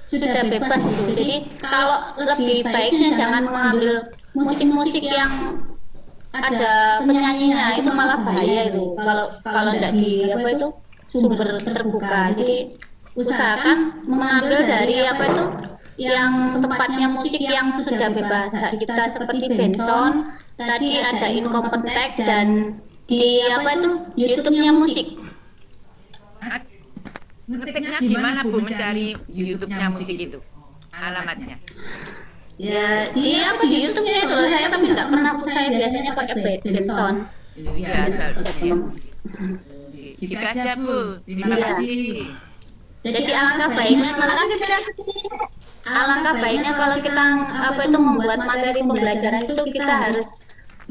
sudah bebas itu. Jadi kalau lebih baiknya jangan mengambil musik-musik yang ada penyanyinya, itu malah bahaya itu kalau tidak di apa itu sumber terbuka. Jadi usahakan mengambil dari apa itu yang tempatnya musik yang sudah bebas. Kita seperti Benson tadi ada Incompetech dan di apa itu YouTube-nya musik. Ngetiknya gimana Bu mencari YouTube-nya musik itu? Alamatnya? Ya di apa di YouTube-nya itu loh, saya tapi nggak pernah, saya biasanya pakai Benson. Iya, gitu aja Bu. Terima kasih. Jadi alangkah baiknya kalau kita apa itu membuat materi pembelajaran itu kita harus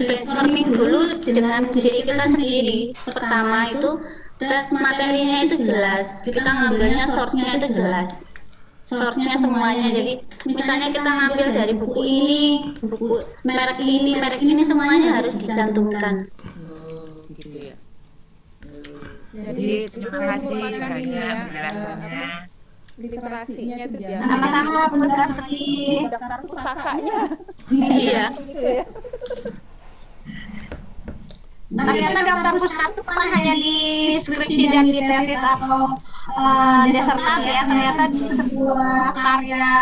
brainstorming dulu dengan diri kita sendiri. Pertama itu, terus materinya itu jelas, kita ngambilnya source-nya itu jelas, source-nya semuanya. Jadi misalnya kita ngambil dari buku ini, buku merek ini semuanya harus dicantumkan. Gitu ya. Jadi terima kasih banyak penjelasannya. Literasinya itu dia. Sama-sama Bu Dafri. Daftar pusakanya. Iya. Ternyata daftar pustaka itu bukan hanya di skripsi dan di tesis atau disertasi ya, ternyata di sebuah karya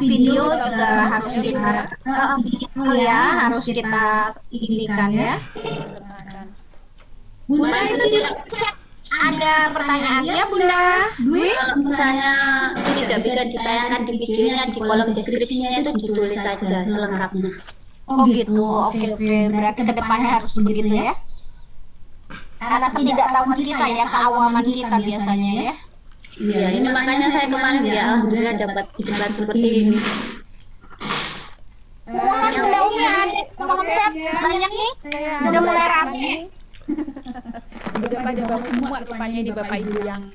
video juga harus kita digital ya, harus kita inikan ya. Bunda itu di chat ada pertanyaannya Bunda Dwi. Kalau misalnya tidak bisa ditayangkan di videonya, di kolom deskripsinya itu ditulis saja selengkapnya. Oh gitu, oke. Berarti kedepannya harus begitu ya. Karena tidak tahu kita ya, keawaman kita biasanya ya. Iya, ini makanya saya kemarin ya alhamdulillah dapat pikiran seperti ini. Mudah-mudahan konsep banyak nih, udah mulai rapi. Udah pada bawa semua rupanya di Bapak Ibu yang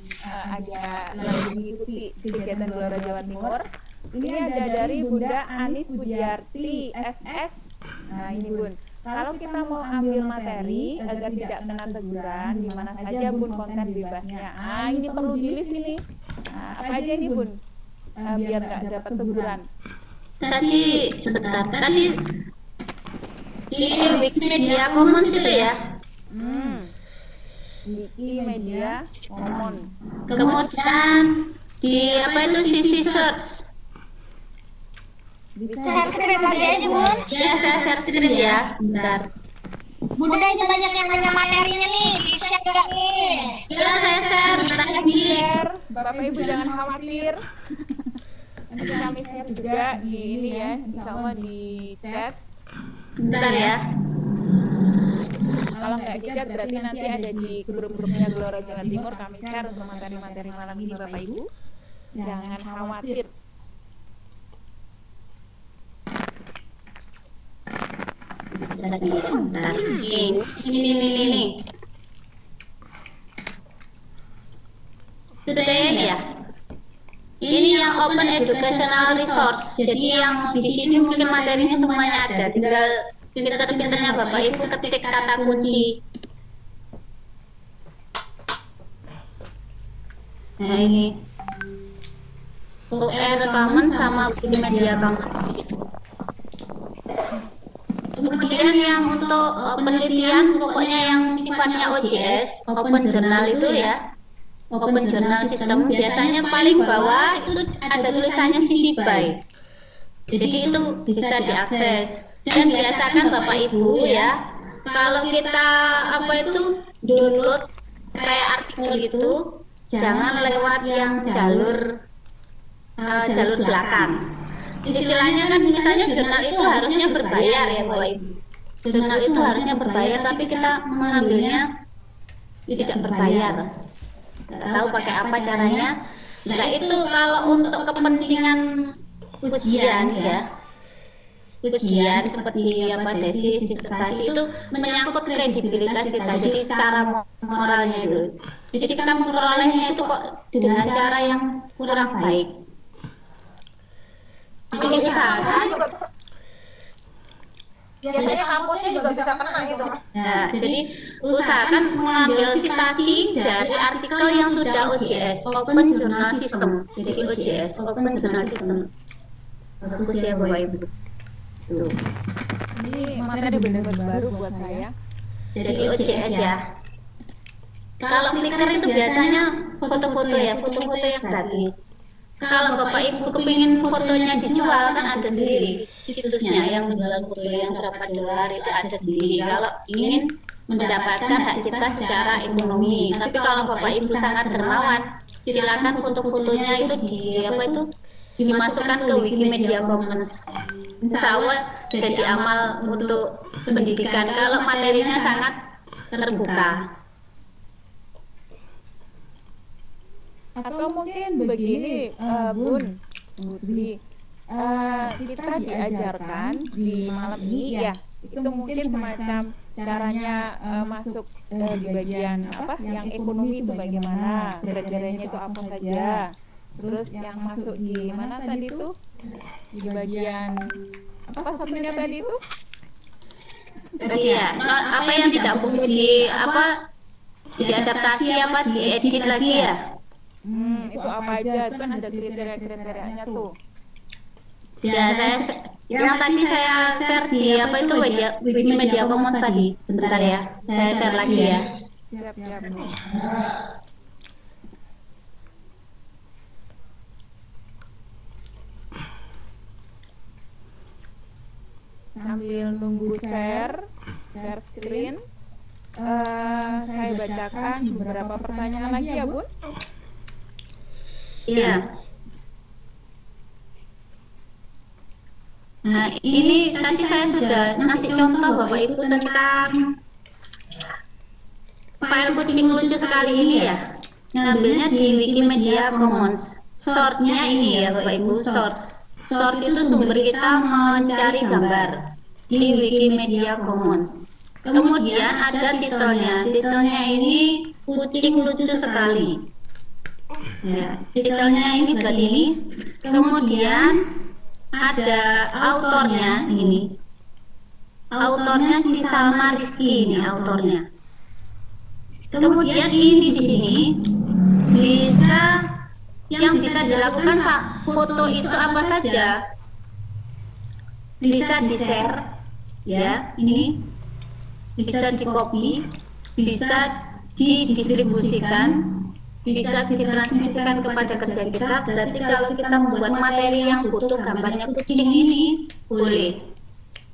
agak lagi mengikuti kegiatan Gelora Jawa Timur. Ini ada dari Bunda Anis Budiarti SS. Nah ini Bun, kalau kita mau ambil materi agar tidak kena teguran, di mana saja Bun konten bebasnya. Ini perlu di-list ini. Apa aja ini Bun? Biar nggak dapat teguran. Tadi di Wikimedia Commons itu ya. Wikimedia Commons. Kemudian di apa itu sisi search. Share screen lagi aja Bun. Ya saya share screen ya. Bentar. Bunda ini banyak yang nanya materinya nih, di-share nggak nih? Ya saya share. Bentar lagi. Share, Bapak Ibu jangan khawatir. Nanti kami share juga di ini ya, insya Allah di chat. Bentar ya. Kalau nggak di chat berarti nanti ada di grup-grupnya Gelora Jawa Timur kami share untuk materi-materi malam ini Bapak Ibu. Jangan khawatir. Bentar. Ini. Sudah ini ya. Ini yang open educational resource. Jadi yang di sini mungkin materinya semuanya ada. Tinggal pinter-pinternya Bapak Ibu ketik kata kunci. Nah ini UR Commons sama Wikimedia Commons. Kemudian yang untuk penelitian pokoknya yang sifatnya OJS, Open Journal itu ya, Open Journal System, biasanya paling bawah itu ada tulisannya CC BY. Jadi itu bisa diakses. Dan biasakan Bapak Ibu ya, kalau kita download kayak artikel itu, jangan lewat yang jalur belakang. Istilahnya kan misalnya jurnal itu harusnya berbayar ya Bapak Ibu. Jurnal itu harusnya berbayar, tapi kita mengambilnya tidak berbayar. Tidak tahu pakai apa caranya. Nah itu kalau untuk kepentingan ujian ya, ujian seperti tesis, disertasi itu menyangkut kredibilitas kita. Jadi secara moralnya itu. Jadi kita memperolehnya itu kok dengan cara yang kurang baik. Jadi usahakan. Biasanya kampusnya juga bisa kena gitu. Nah, jadi usahakan mengambil citasi dari artikel yang sudah OJS, Open Journal System. Jadi OJS, Open Journal System. Bagus ya Bapak Ibu. Tuh. Ini materi benar-benar baru buat saya. Jadi OJS ya. Kalau Flickr itu biasanya foto-foto ya, foto-foto yang gratis. Kalau Bapak Ibu kepingin fotonya dijual kan ada sendiri situsnya yang menjual foto yang berapa dolar itu ada sendiri. Kalau ingin mendapatkan hak kita secara ekonomi, tapi kalau Bapak Ibu sangat dermawan, silakan foto-fotonya itu dimasukkan ke Wikimedia Commons. Insya Allah jadi amal untuk pendidikan. Kalau materinya sangat terbuka. Atau mungkin begini, Bun, Budi, kita diajarkan di malam ini ya, itu mungkin semacam caranya masuk di bagian yang ekonomi itu bagaimana, kriteриanya itu apa saja, terus yang masuk di mana tadi itu, di bagian apa satunya tadi itu? Ya, apa yang tidak perlu diadaptasi diedit lagi ya? Itu apa aja? Itu kan ada kriteria-kriterianya tuh. Ya, yang tadi saya share di Wikimedia Commons tadi. Bentar ya, saya share lagi ya. Siap. Sambil nunggu share screen, saya bacakan beberapa pertanyaan lagi ya Bun. Iya. Nah, ini tadi saya sudah ngasih contoh Bapak Ibu tentang file kucing lucu sekali ini ya. Ngambilnya di Wikimedia Commons. Source-nya ini ya Bapak Ibu, source. Source itu sumber kita mencari gambar di Wikimedia Commons. Kemudian ada titelnya. Titelnya ini kucing lucu sekali. Ya, titelnya ini berarti ini. Kemudian ada autornya ini. Autornya si Salma Rizky ini autornya. Kemudian ini di sini yang bisa dilakukan Pak, foto itu apa saja bisa di-share ya, ini bisa di-copy, bisa didistribusikan, bisa ditransmisikan kepada kerja kita. Berarti kalau kita membuat materi yang butuh gambarnya kucing ini boleh.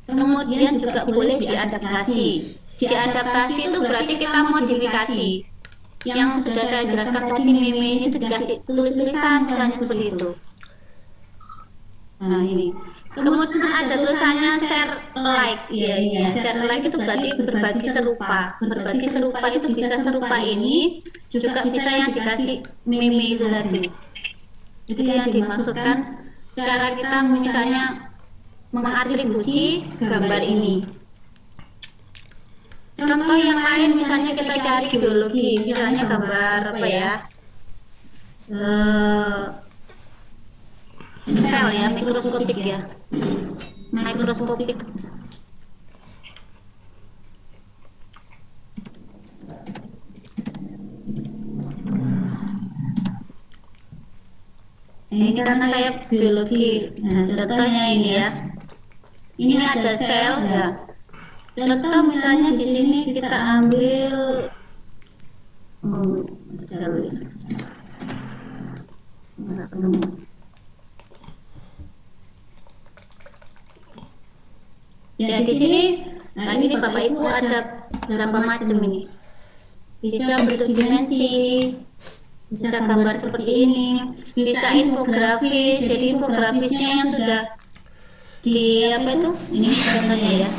Kemudian juga boleh diadaptasi. Diadaptasi itu berarti kita modifikasi. Yang sudah saya jelaskan tadi, meme itu dikasih tulis-tulisan misalnya seperti itu. Nah ini. Kemudian ada tulisannya share like. Iya, share like itu berarti berbagi serupa. Berbagi serupa itu bisa serupa ini, juga bisa yang dikasih meme itu tadi. Itu yang dimaksudkan cara kita misalnya mengatribusi gambar ini. Contoh yang lain misalnya kita cari biologi, misalnya gambar apa ya? Sel ya, mikroskopik ya. Mikroskopik. Ini karena saya biologi. Nah, contohnya ini ya. Ini ada sel ya. Contoh misalnya di sini kita ambil ya di sini. Nah ini Bapak Ibu ada berapa macam ini? Bisa bentuk dimensi, bisa gambar seperti ini, bisa infografis. Jadi infografisnya yang sudah di apa itu? Ini contohnya ya.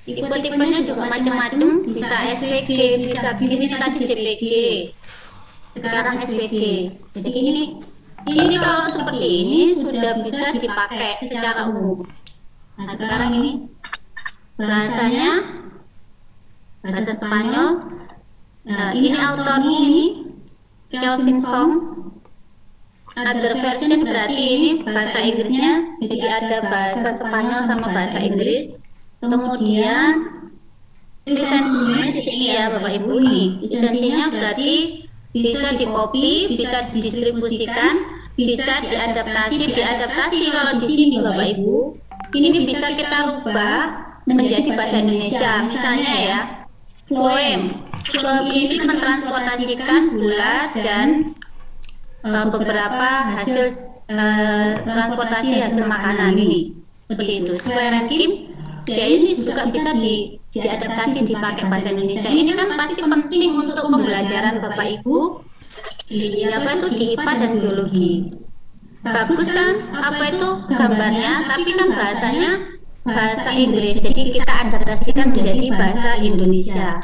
Tipe-tipenya juga macam-macam, bisa SVG, bisa gini tadi JPG. Sekarang SVG. Jadi ini kalau seperti ini sudah bisa dipakai secara umum. Nah sekarang ini bahasanya bahasa Spanyol. Nah, ini autornya ini Kelvin Song. Other version berarti ini bahasa Inggrisnya, jadi ada bahasa Spanyol sama bahasa Inggris. Kemudian lisensinya di sini ya Bapak Ibu, nih lisensinya berarti bisa di-copy, bisa didistribusikan, bisa diadaptasi. Kalau di sini Bapak Ibu, ini bisa kita rubah menjadi bahasa Indonesia. Misalnya ya, Floem ini mentransportasikan gula dan beberapa hasil transportasi hasil makanan ini. Seperti itu. Suerenkim, ya ini juga bisa diadaptasi dipakai bahasa Indonesia. Ini kan pasti penting untuk pembelajaran Bapak Ibu di IPA dan biologi. Bagus kan apa itu gambarnya, tapi kan bahasanya bahasa Inggris, jadi kita adaptasikan menjadi bahasa Indonesia.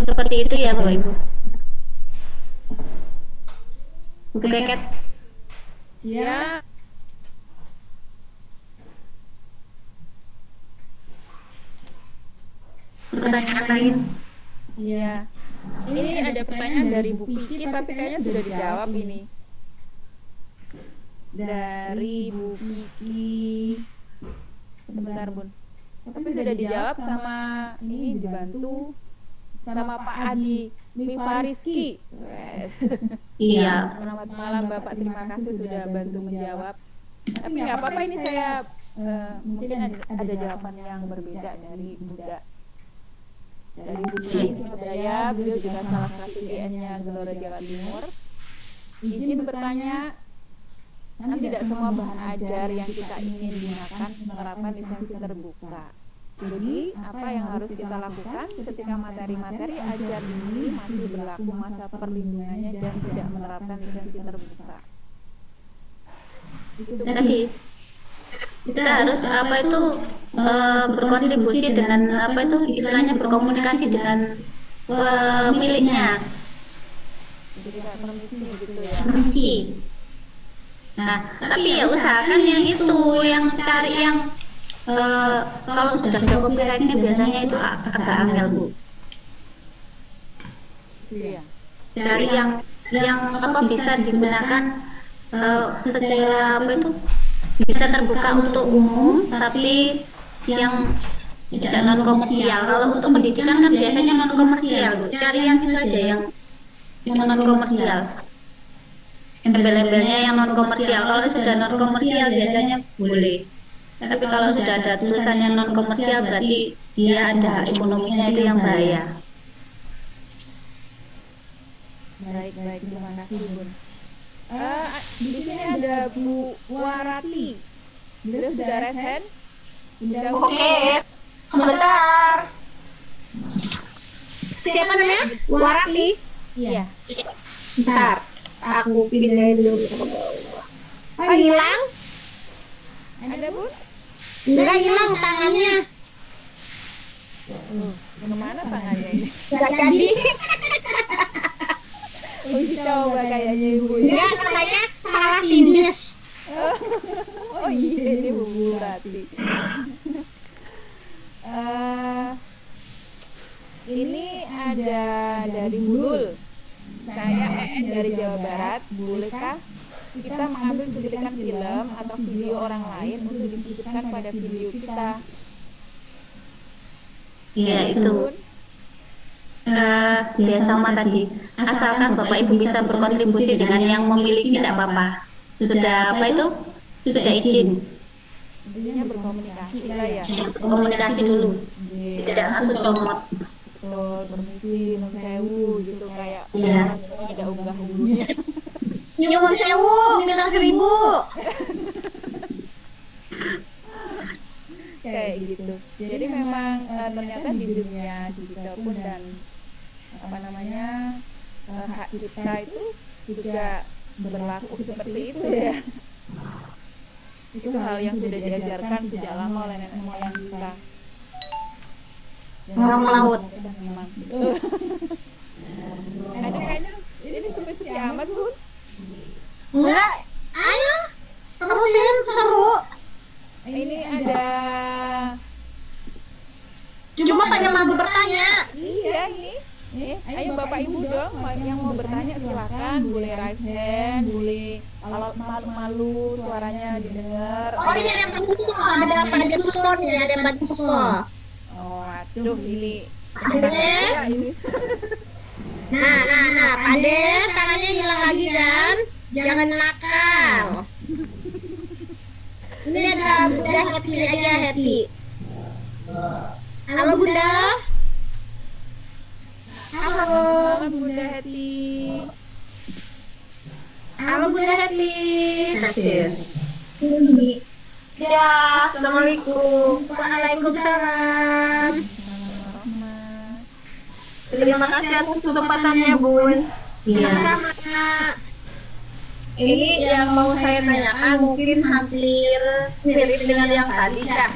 Seperti itu ya Bapak Ibu. Bu Keket. Ya. Pertanyaan lain? Iya. Ini ada pertanyaan dari Bu Kiki, tapi kayaknya sudah dijawab ini. Dari Bu Kiki. Sebentar Bun. Tapi sudah dijawab sama ini, dibantu sama Pak Adi Mifariski. Iya. Selamat malam Bapak, terima kasih sudah bantu menjawab. Tapi nggak apa-apa, ini saya mungkin ada jawaban yang berbeda dari Bunda. Dari Bu Dwi Surabaya, beliau juga salah satu DN-nya Gelora Jawa Timur. Izin bertanya, kan tidak semua bahan ajar yang kita ingin gunakan menerapkan lisensi terbuka. Jadi, apa yang harus kita lakukan ketika materi-materi ajar ini masih berlaku masa perlindungannya dan tidak menerapkan lisensi terbuka? Tadi kita harus berkontribusi dengan istilahnya berkomunikasi dengan pemiliknya. Permisi. Nah, tapi ya usahakan yang itu, yang cari yang kalau sudah ada copyrightnya biasanya itu agak angel Bu. Iya. Cari yang bisa digunakan secara bisa terbuka untuk umum, tapi yang tidak non komersial. Kalau untuk pendidikan kan biasanya non komersial Bu. Cari yang itu aja yang non komersial. Embel-embelnya yang non komersial. Kalau sudah non komersial biasanya boleh. Tapi kalau sudah ada tulisan yang non komersial berarti dia ada ekonominya, itu yang bahaya. Baik, terima kasih Bun. Di sini ada Bu Warati. Beliau sudah raise hand. Oke, sebentar. Siapa namanya? Warati. Iya. Bentar, aku pindahin dulu ke bawah. Oh, hilang? Ada Bun? Enggak, hilang tangannya. Kemana tangannya ini? Enggak jadi. Uji coba kayaknya Ibu. Enggak, katanya salah finish. Oh iya, ini Bu Warati. Ini ada dari Bulul. Saya dari Jawa Barat. Bolehkah kita mengambil cuplikan film atau video orang lain untuk dititipkan pada video kita? Iya itu. Ya sama tadi. Asalkan Bapak Ibu bisa berkontribusi dengan yang memiliki tidak apa-apa. Sudah Sudah izin. intinya berkomunikasi lah ya. Komunikasi dulu, Iya. tidak langsung comot. Betul, permisi, nun sewu gitu kayak Iya. ada unggah-ungguhnya. Nyuwun sewu, minta 1000. Kayak gitu. Jadi memang ternyata di dunia digital pun dan apa namanya hak cipta itu juga berlaku seperti itu ya. Itu hal yang sudah diajarkan sejak lama oleh nenek moyang kita. Orang melaut. Memang. Ada kayaknya ini spesifik amat Bun. Enggak. Ayo. Terusin seru. Ini ada Cuma banyak malu bertanya. iya ini. Ayo Bapak Ibu dong yang mau bertanya silakan, boleh raise hand, boleh kalau malu-malu suaranya didengar. Oh, ini ada Puspo, ada pada Puspo nih, ada pada Puspo. Oh, aduh ini. Pade. Ya, ini. Nah, Pade, tangannya hilang lagi kan? Jangan nakal. Ini ada Bunda Heti aja, Heti. Halo Bunda. Halo. Selamat Bunda Heti. Halo Bunda Heti. Ya, assalamualaikum. Waalaikumsalam. Terima kasih atas kesempatannya, Bun. Iya. Sama. Ini yang mau saya tanyakan mungkin hampir mirip dengan yang tadi ya.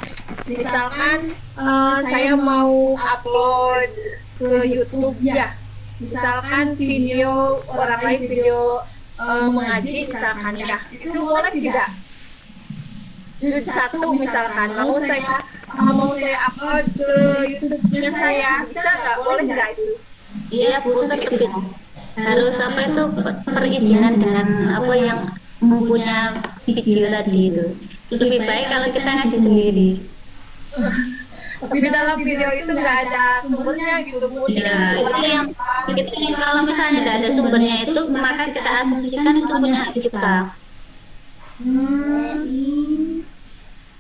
Misalkan saya mau upload ke YouTube ya. Misalkan video orang lain video mengaji misalkan ya. Itu boleh tidak? Juz 1 misalkan mau saya upload ke YouTube-nya saya, bisa nggak? Boleh nggak itu? Iya Bu, tetap harus apa itu perizinan dengan apa yang mempunyai video tadi itu. Lebih baik kalau kita ngaji sendiri. Tapi di dalam video itu nggak ada sumbernya gitu Bu. Ya, itu yang kalau misalnya nggak ada sumbernya itu maka kita asumsikan itu punya hak cipta.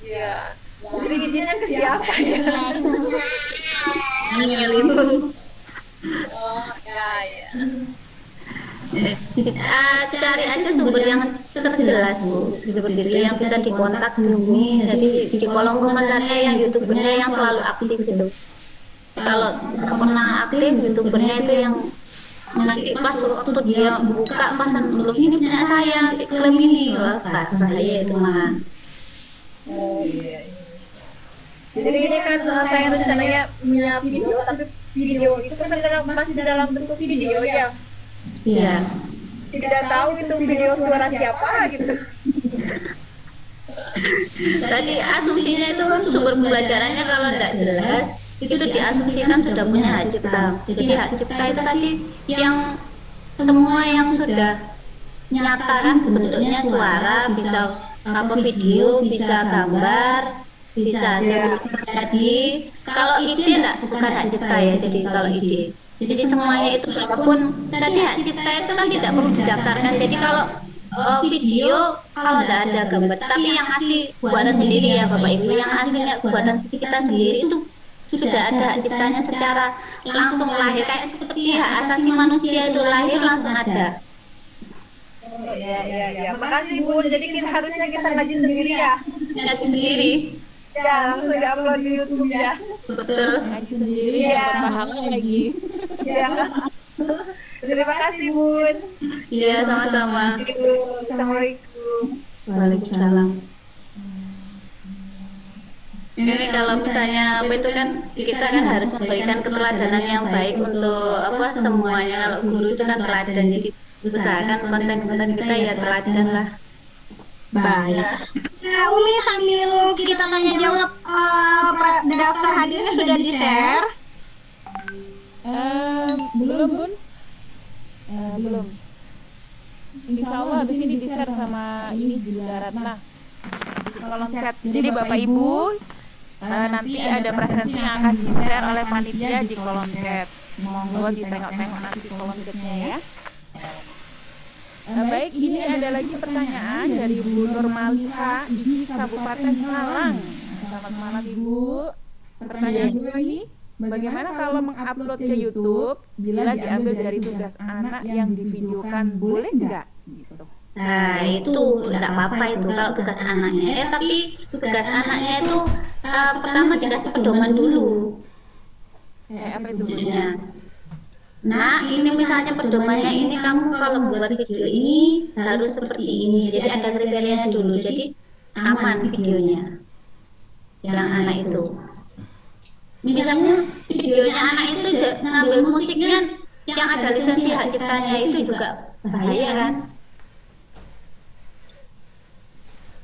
Iya. Jadi izinnya ke siapa ya? Oh, ya. Cari aja sumber yang terjelas Bu, seperti itu yang bisa dikontak dihubungi. Jadi di kolom komentarnya yang youtubernya yang selalu aktif gitu. Kalau nggak pernah aktif youtubernya itu yang nanti pas waktu dia buka pas dulu ini punya saya klaim ini, wah bahaya itu mah. Oh iya. Jadi ini kan saya rencananya punya video, tapi video itu kan masih dalam bentuk video ya. Iya. Tidak tahu itu video suara siapa gitu. Tadi asumsinya itu sumber pembelajarannya kalau tidak jelas itu diasumsikan sudah punya hak cipta. Jadi hak cipta itu tadi yang semua yang sudah nyata kan bentuknya suara, bisa apa video, bisa gambar, bisa jadi kalau ide enggak bukan hak cipta ya. Jadi kalau ide jadi semuanya itu walaupun tadi hak cipta itu kan tidak perlu didaftarkan. Jadi kalau video kalau tidak ada gambar tapi yang asli buatan sendiri ya Bapak Ibu, yang aslinya buatan kita sendiri itu sudah ada hak ciptanya secara langsung lahir, kayak seperti hak asasi manusia itu lahir langsung ada. Iya. Makasih Bu. Jadi harusnya kita ngaji sendiri ya. Ngaji sendiri. Ya, langsung upload di YouTube ya. Betul. Ngaji sendiri Iya. ya pahala lagi. Ya. Terima kasih Bun. Iya, sama-sama. Assalamualaikum. Waalaikumsalam. Ini kalau misalnya apa itu kan kita kan harus memberikan keteladanan yang baik untuk apa semuanya. Kalau guru itu kan teladan, jadi usahakan konten-konten kita ya teladan lah. Baik. Nah, Umi sambil kita tanya jawab, daftar hadirnya sudah di-share? Belum Bun? Belum. Insya Allah habis ini di-share sama ini Bunda Ratna di kolom chat. Jadi Bapak Ibu nanti ada presensi yang akan di-share oleh panitia di kolom chat. Monggo ditengok-tengok nanti kolom chatnya ya. Baik, ini ada lagi pertanyaan dari Bu Nurmaliha di Kabupaten Malang. Selamat malam Ibu. Pertanyaan Bu ini, bagaimana kalau mengupload ke YouTube bila diambil dari tugas anak yang divideokan, boleh nggak? Gitu. Nah, itu nggak apa-apa itu kalau tugas anaknya. Tapi tugas anaknya itu pertama dikasih pedoman dulu. Apa itu Bu? Ya. Nah, ini misalnya pedomannya ini kamu kalau buat video ini harus seperti ini. Jadi ada kriterianya dulu. Jadi aman videonya yang anak itu. Misalnya videonya anak itu ngambil musiknya yang ada lisensi hak ciptanya itu juga bahaya kan?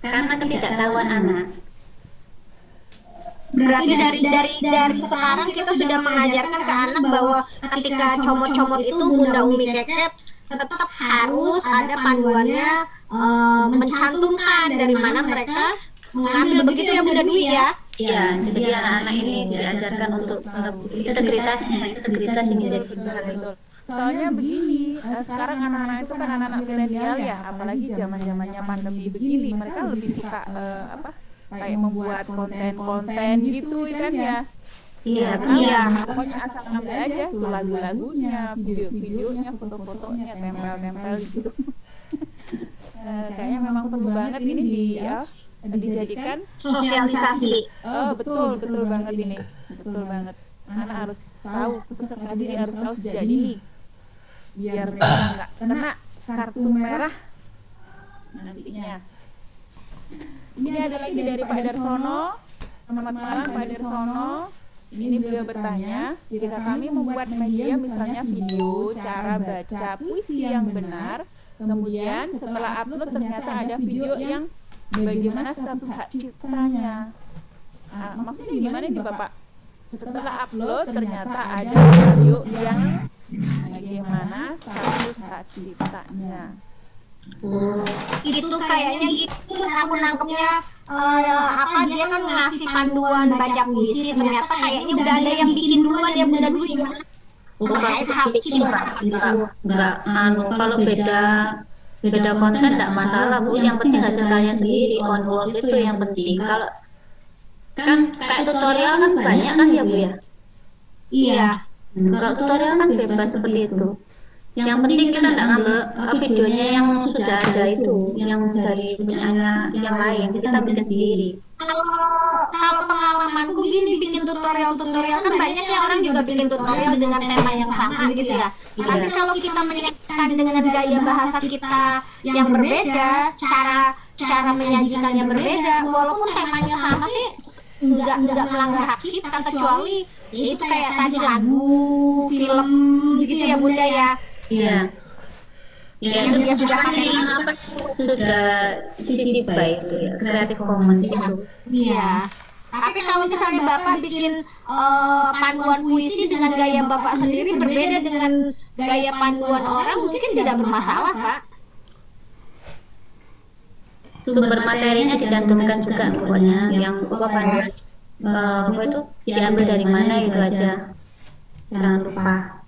Karena ketidaktahuan anak. Berarti dari sekarang kita sudah mengajarkan ke anak bahwa ketika comot-comot itu Bunda Umi Keket tetap harus ada panduannya, mencantumkan dari mana mereka mengambil, begitu ya Bunda Dwi ya? Iya, jadi anak-anak ini diajarkan untuk integritas ini jadi Betul. Soalnya begini, sekarang anak-anak itu kan anak-anak milenial ya, apalagi zaman-zamannya pandemi begini, mereka lebih suka kayak membuat konten-konten gitu kan ya. Iya, Pokoknya asal ambil aja tuh lagu-lagunya, video-videonya, foto-fotonya, tempel-tempel gitu. Kayaknya memang perlu banget ini dijadikan Sosialisasi. Oh betul banget ini, betul banget. Anak harus tahu, peserta didik harus tahu sejak dini, biar mereka nggak kena kartu merah nantinya. Ini ada lagi dari Pak Darsono. Selamat malam Pak Darsono. Ini beliau bertanya, jika kami membuat media misalnya video cara baca puisi yang benar, kemudian setelah upload ternyata ada video yang bagaimana status hak ciptanya. Maksudnya gimana nih Bapak? Setelah upload ternyata ada video yang bagaimana status hak ciptanya. Itu kayaknya gitu aku nangkepnya, dia kan ngasih panduan baca puisi, ternyata kayaknya udah ada yang bikin duluan ya Bunda Dwi ya. Terkait hak cipta gitu. Enggak, kalau beda konten enggak masalah Bu, yang penting hasil karya sendiri, on world itu yang penting. Kalau kan kayak tutorial kan banyak kan ya Bu ya? Iya. Kalau tutorial kan bebas seperti itu. Yang penting kita nggak ngambil videonya yang sudah ada itu, yang dari punyanya yang lain, kita bikin sendiri. Kalau pengalamanku gini bikin tutorial kan banyak ya orang juga bikin tutorial dengan tema yang sama gitu ya. Tapi kalau kita menyajikan dengan gaya bahasa kita yang berbeda, cara menyajikannya berbeda, walaupun temanya sama sih nggak melanggar hak cipta, kecuali itu kayak tadi lagu, film gitu ya Bunda ya. Iya. Ya, itu dia sudah CC BY itu ya, Creative Commons itu. Iya. Tapi kalau misalnya Bapak bikin panduan puisi dengan gaya Bapak sendiri berbeda dengan gaya panduan orang, mungkin tidak bermasalah, Kak. Sumber materinya dicantumkan juga pokoknya, yang panduan itu diambil dari mana itu aja. Jangan lupa.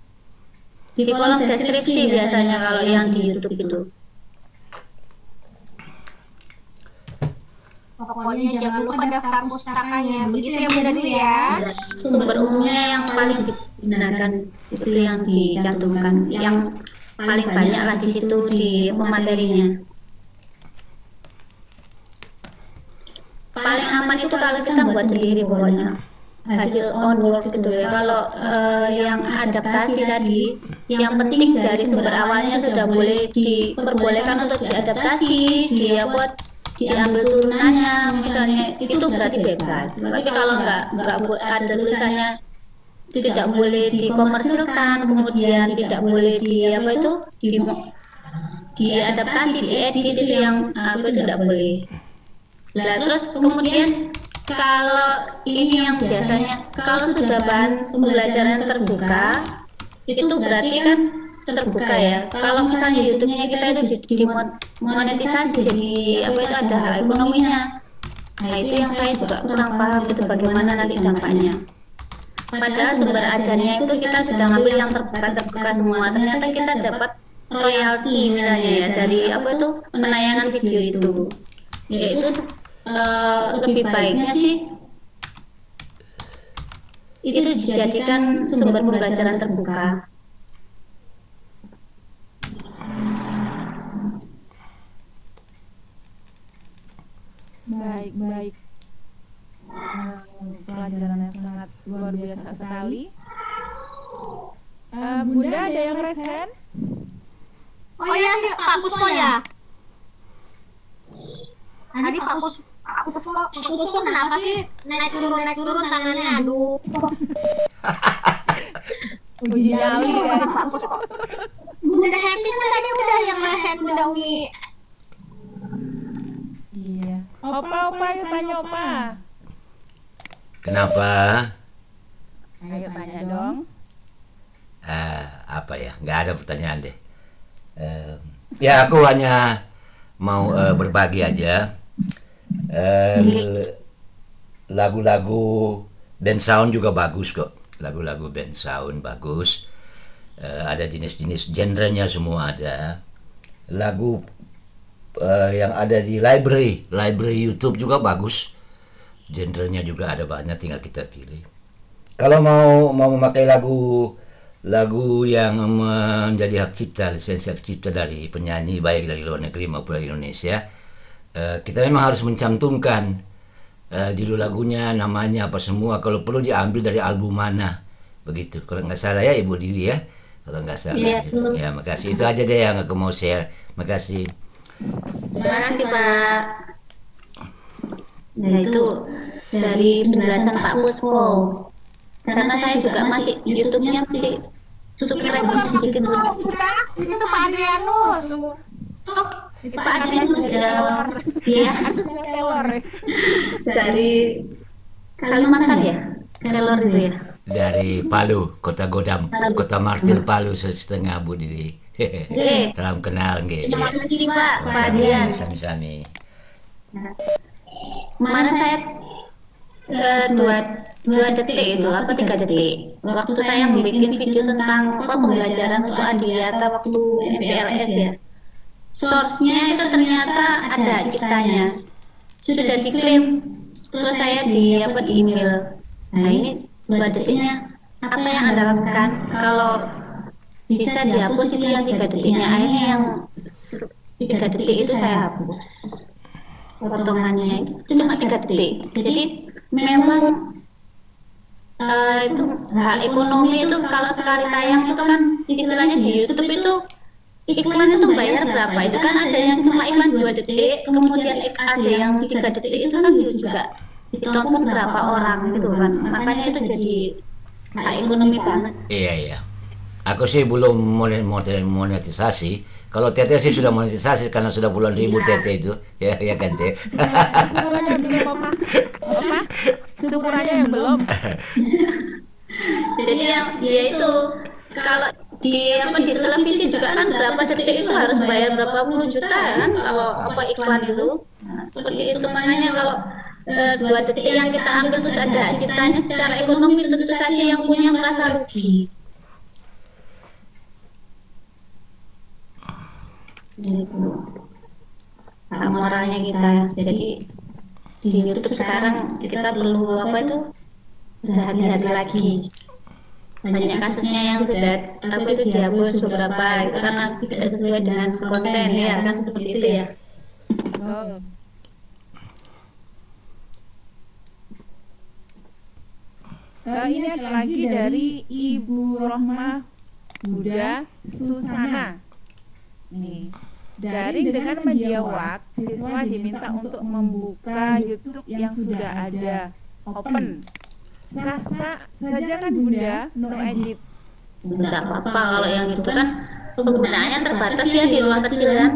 Di kolom deskripsi biasanya kalau yang di YouTube itu. Pokoknya jangan lupa daftar pustakanya, begitu ya Bunda Dwi ya. Sumber umumnya yang paling digunakan itu yang dicantumkan, yang paling banyak lah di situ di pematerinya. Paling aman itu kalau kita buat sendiri pokoknya. Hasil on world gitu ya. Kalau yang adaptasi tadi, yang penting dari sumber awalnya sudah boleh diperbolehkan untuk diadaptasi, diambil turunannya, misalnya itu berarti bebas. Tapi kalau nggak ada tulisannya tidak boleh dikomersilkan, kemudian tidak boleh diadaptasi, diedit itu yang itu tidak boleh. Nah terus kemudian kalau ini yang biasanya kalau sudah bahan pembelajaran terbuka itu berarti kan terbuka ya. Kalau misalnya YouTube-nya kita itu dimonetisasi, jadi itu ada hak ekonominya. Nah itu yang saya juga kurang paham itu bagaimana nanti dampaknya. Padahal sumber ajarnya itu kita sudah ngambil yang terbuka semua. Ternyata kita dapat royalti misalnya ya dari apa tuh penayangan video itu. Yaitu lebih baiknya sih itu dijadikan sumber pembelajaran terbuka. Baik. Pelajaran yang sangat luar biasa sekali. Bunda ada yang resen? Oh ya, Pak Puspo ya. Tadi Pak Puspo kenapa sih naik turun tangannya? Aduh. Uji nyali ya. Pak Puspo. Bunda Happy kan tadi udah yang resen Bunda Wi. Iya. Opa, yuk tanya Opa. Kenapa? Ayo tanya dong. Apa ya? Nggak ada pertanyaan deh. Ya aku hanya mau berbagi aja. Lagu-lagu band sound juga bagus kok. Lagu-lagu band sound bagus. Ada jenis-jenis genrenya semua ada. Lagu yang ada di library YouTube juga bagus. Genrenya juga ada banyak, tinggal kita pilih. Kalau mau memakai lagu yang menjadi hak cipta, lisensi hak cipta dari penyanyi baik dari luar negeri maupun dari Indonesia, kita memang harus mencantumkan judul lagunya, namanya apa semua. Kalau perlu diambil dari album mana, begitu. Kalau nggak salah ya Ibu Dewi ya, kalau nggak salah. Ya makasih, itu aja deh yang aku mau share. Makasih. Terima kasih Pak. Nah itu dari penjelasan Pak Puspo. Karena saya juga masih YouTube-nya masih subscribe sedikit dulu. Itu Pak Adrianus. Pak Adrianus sudah ya Telor. dari Kalimantan ya, Kelor itu ya. Dari Palu, Kota Godam, Kota Martil Palu setengah Bu Dewi. Salam kenal nggih. Terima kasih Pak Adrian. Sami-sami. Kemarin saya dua detik itu apa 3 detik waktu saya membuat video tentang pembelajaran untuk adiata waktu MPLS ya. Source-nya itu ternyata ada ciptanya, sudah diklaim, terus saya di email. Nah ini 2 detiknya apa yang Anda lakukan? Kalau bisa dihapus itu yang 3 detiknya, akhirnya yang 3 detik itu saya hapus potongannya, itu cuma 3 detik. Jadi memang itu hak ekonomi itu kalau sekali tayang itu kan istilahnya di YouTube itu iklan itu bayar berapa, itu kan ada yang cuma iklan 2 detik, kemudian ada yang 3 detik, itu kan juga ditonton berapa orang gitu kan, makanya itu jadi hak ekonomi banget. Iya. Aku sih belum monetisasi. Kalau Tete sih sudah monetisasi karena sudah puluhan ribu Tete itu. Ya kan Tete. Syukurannya yang belum. Jadi yang ya itu kalau di televisi juga kan berapa detik itu harus bayar berapa puluh juta kan kalau iklan itu. Nah, seperti itu makanya kalau 2 detik yang kita ambil terus ada ciptanya, secara ekonomi tentu saja yang punya merasa rugi. Itu hak moralnya kita. Jadi di YouTube sekarang kita perlu berhati-hati lagi. Banyak kasusnya yang sudah itu dihapus beberapa itu karena tidak sesuai dengan konten ya kan, seperti itu ya. Ini ada lagi dari Ibu Rohmah Buddha Susana. Nih, daring dengan menjawab, siswa diminta untuk membuka YouTube yang sudah ada open. Sah-sah saja kan Bunda, no edit. Tidak apa-apa kalau yang itu kan penggunaannya terbatas ya di ruang kecil kan.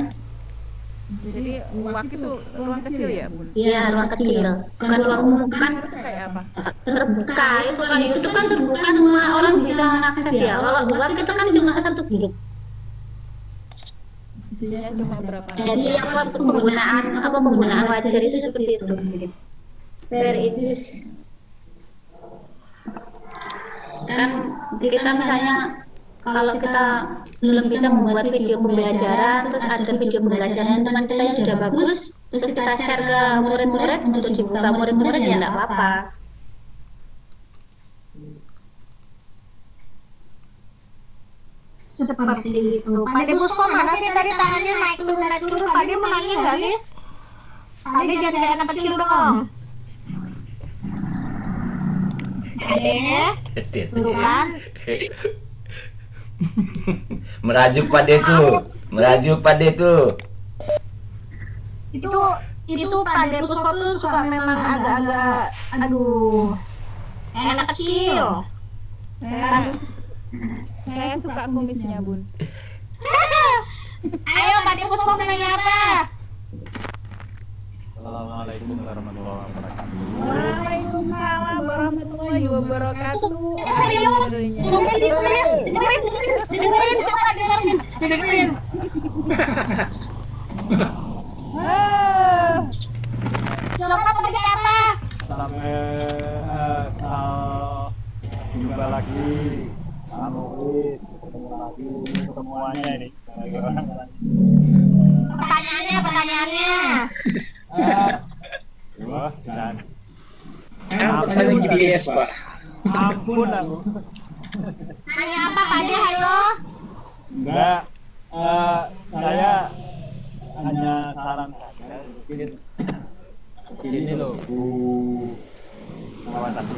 Jadi ruang itu ruang kecil ya Bunda? Iya ruang kecil, bukan ruang umum kan. Kayak apa? Terbuka itu kan, YouTube kan terbuka, semua orang bisa mengakses ya. Kalau ruang itu kan cuma satu grup. Isinya cuma berapa? Jadi penggunaan wajar itu seperti itu. Fair itu kan kita misalnya kalau kita belum bisa membuat video pembelajaran, terus ada video pembelajaran teman kita yang sudah bagus, terus kita share ke murid-murid untuk dibuka murid-murid, ya enggak apa-apa. Seperti itu. Pak De Puspo mana sih tadi tangannya naik turun? Pak De mau nanya nggak sih? Pak De jangan anak kecil dong. Pak De, tuh kan? Merajuk Pak De tuh. Merajuk Pak De tuh. Itu Pak De Puspo tuh suka memang agak-agak, aduh, kayak anak kecil. Saya suka kumisnya, Bun. Ayo Pak De Puspo mau nanya apa? Assalamualaikum warahmatullahi wabarakatuh. Waalaikumsalam warahmatullahi wabarakatuh. Dengerin. Coba pakai apa? Sampai jumpa lagi. Amuis, ketemu lagi semuanya ini. Pertanyaannya. Wah, jangan. Pertanyaan GPS, Pak. Ampun aku. Nanya apa Pak De? Ayo. Enggak. Saya hanya saran saja. Mungkin ini loh, Bu kawan tadi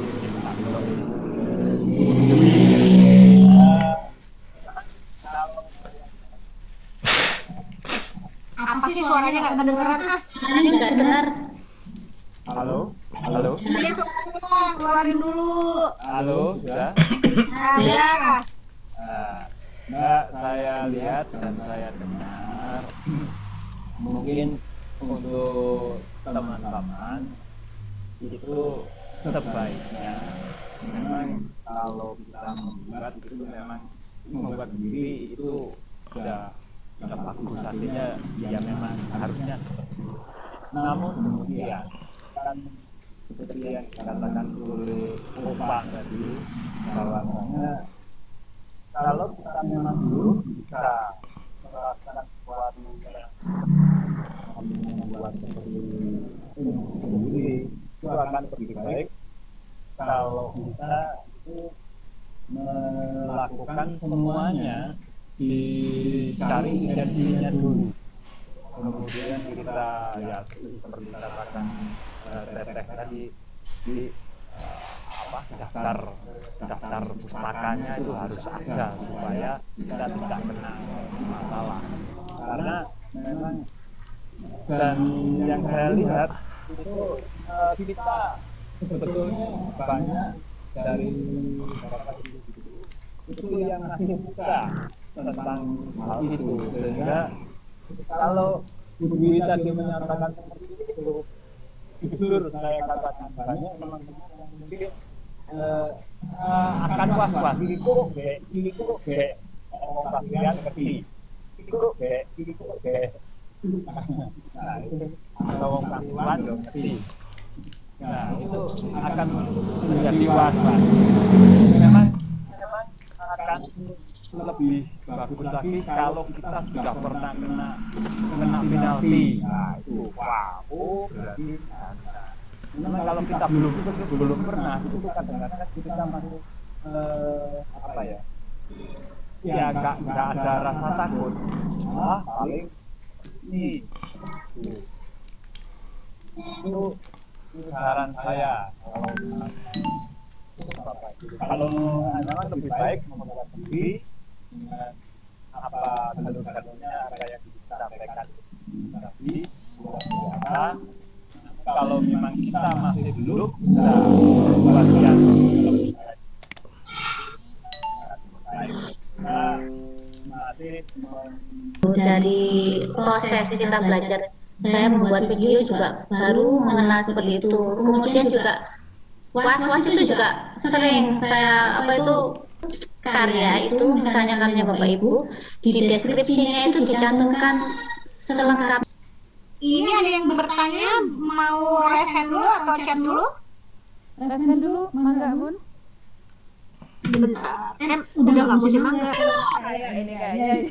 Apa sih suaranya nggak kedengeran? Ini nggak dengar. Halo. Iya suaranya keluarin dulu. Halo, sudah. Ada. Mbak, saya lihat dan saya dengar, mungkin untuk teman-teman itu sebaiknya memang kalau kita membuat itu memang membuat sendiri itu sudah bagus, artinya ya memang harusnya seperti itu. Namun kemudian kan seperti yang dikatakan oleh Opang tadi, bahwasanya kalau kita memang belum bisa melakukan sesuatu yang membuat seperti ini sendiri, itu akan lebih baik kalau kita itu melakukan semuanya, dicari esensinya dulu, kemudian kita ya seperti katakan Teteh tadi di daftar pustakanya itu harus ada supaya kita tidak kena masalah, karena memang dan yang saya lihat itu kita sebetulnya banyak dari beberapa itu yang masih buka tentang hal itu, sehingga kalau Bu Dwi tadi menyatakan seperti itu, jujur saya katakan banyak memang mungkin akan was-was, ini kok be bagian kecil, ini kok be nah itu kalau kasuan dong kecil, nah itu akan menjadi was-was. Memang akan lebih bagus lagi kalau kita sudah pernah kena penalti. Nah itu berarti memang kalau kita belum pernah, itu kadang-kadang kita masih ya nggak ada rasa takut, paling ini itu saran saya. Kalau memang lebih baik membuat sendiri dengan apa jalur-jalurnya apa yang disampaikan tadi luar biasa. Kalau memang kita masih belum bisa membuat yang lebih baik, Dari proses kita belajar, saya membuat video juga baru mengenal seperti itu. Kemudian juga was-was itu juga sering saya karya itu, misalnya karya Bapak Ibu, di deskripsinya itu dicantumkan selengkap. Ini ada yang bertanya, mau raise hand dulu atau chat dulu? Rasakan dulu, mangga Bun. Sebentar. Udah nggak musim mangga. Ini kayaknya.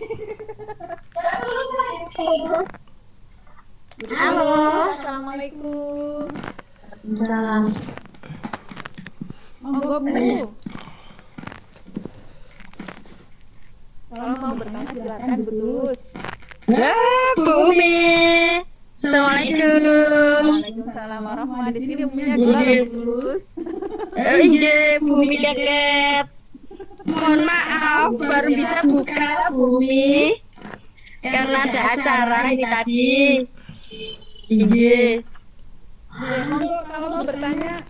Halo. Assalamualaikum. Salam. Monggo Bu. Kalau mau bertanya silakan Bu Tulus. Bu Umi. Assalamualaikum. Waalaikumsalam warahmatullahi. Di sini umumnya dua Bu Tulus. Iya, Bu Umi kaget. Mohon maaf, baru bisa buka Bu Umi. Karena ada acara ini tadi. Iya. Monggo kalau mau bertanya.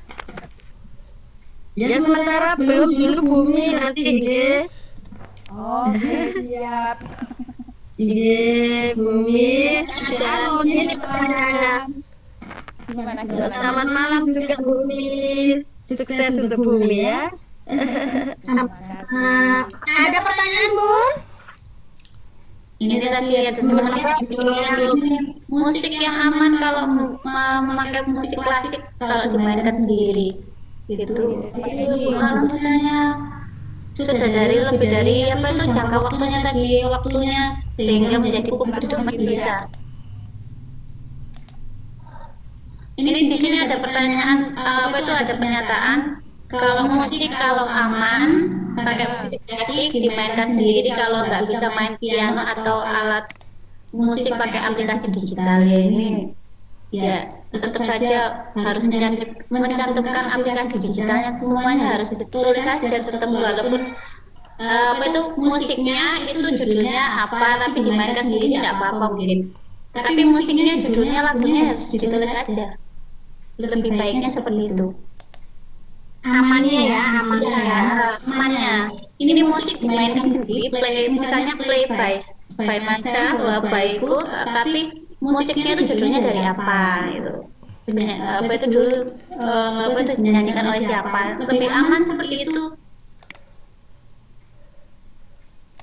Ya sementara belum dulu Bu Umi, nanti iya. Oke, siap. Iya, Bu Umi. Ada ini pertanyaannya. Gimana? Selamat malam juga Bu Umi. Sukses untuk Bu Umi ya. Ada pertanyaan, Bun? Ini tadi ya musik yang aman kalau memakai musik klasik kalau dimainkan sendiri gitu. Kalau misalnya sudah lebih dari apa itu jangka waktunya tadi sehingga menjadi cukup masih bisa. Ini di sini ada pertanyaan ada pernyataan kalau aman pakai musik klasik dimainkan sendiri kalau nggak bisa main piano atau alat musik pakai aplikasi digital ya ini ya tetap saja harus mencantumkan aplikasi digitalnya, semuanya harus ditulis saja tetap walaupun musiknya itu judulnya apa tapi dimainkan sendiri nggak apa-apa mungkin, tapi musiknya judulnya lagunya harus ditulis saja, lebih baiknya seperti itu. Amannya. Amannya. Ini musik dimainkan sendiri, misalnya play by myself, baikku, tapi musiknya itu judulnya dari apa itu. Dinyanyikan oleh siapa? Lebih aman seperti itu.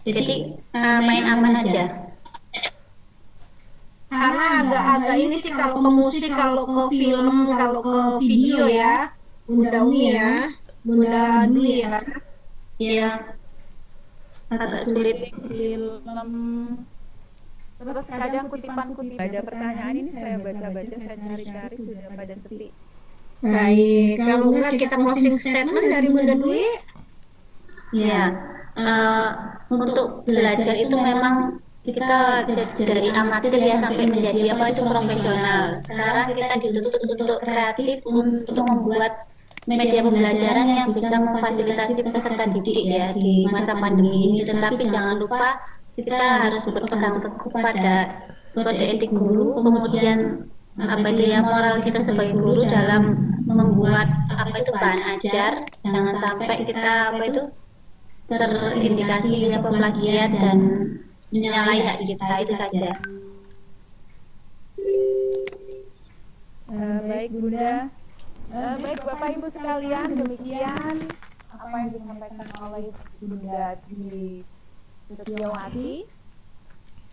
Jadi main aman aja. Karena agak ini sih kalau ke musik, kalau ke film, kalau ke video ya. Bunda Umi ya. Iya. Agak sulit. Film. Terus kadang kutipan-kutipan ada pertanyaan ini saya baca-baca, saya cari-cari sudah pada sepi. Baik, kalau enggak kita closing statement dari Bunda Dwi. Iya. Untuk belajar itu memang kita dari amatir ya sampai menjadi profesional. Sekarang kita dituntut untuk kreatif untuk membuat media pembelajaran yang bisa memfasilitasi peserta didik ya di masa pandemi ini. Tetapi jangan lupa kita harus berpegang teguh pada kode etik guru, kemudian moral kita sebagai guru dalam membuat bahan ajar. Jangan sampai kita terindikasi plagiat dan menyalahi hak kita, itu saja. Baik Bunda. Baik Bapak Ibu sekalian, demikian apa yang disampaikan oleh Bunda Dwi Setiawati,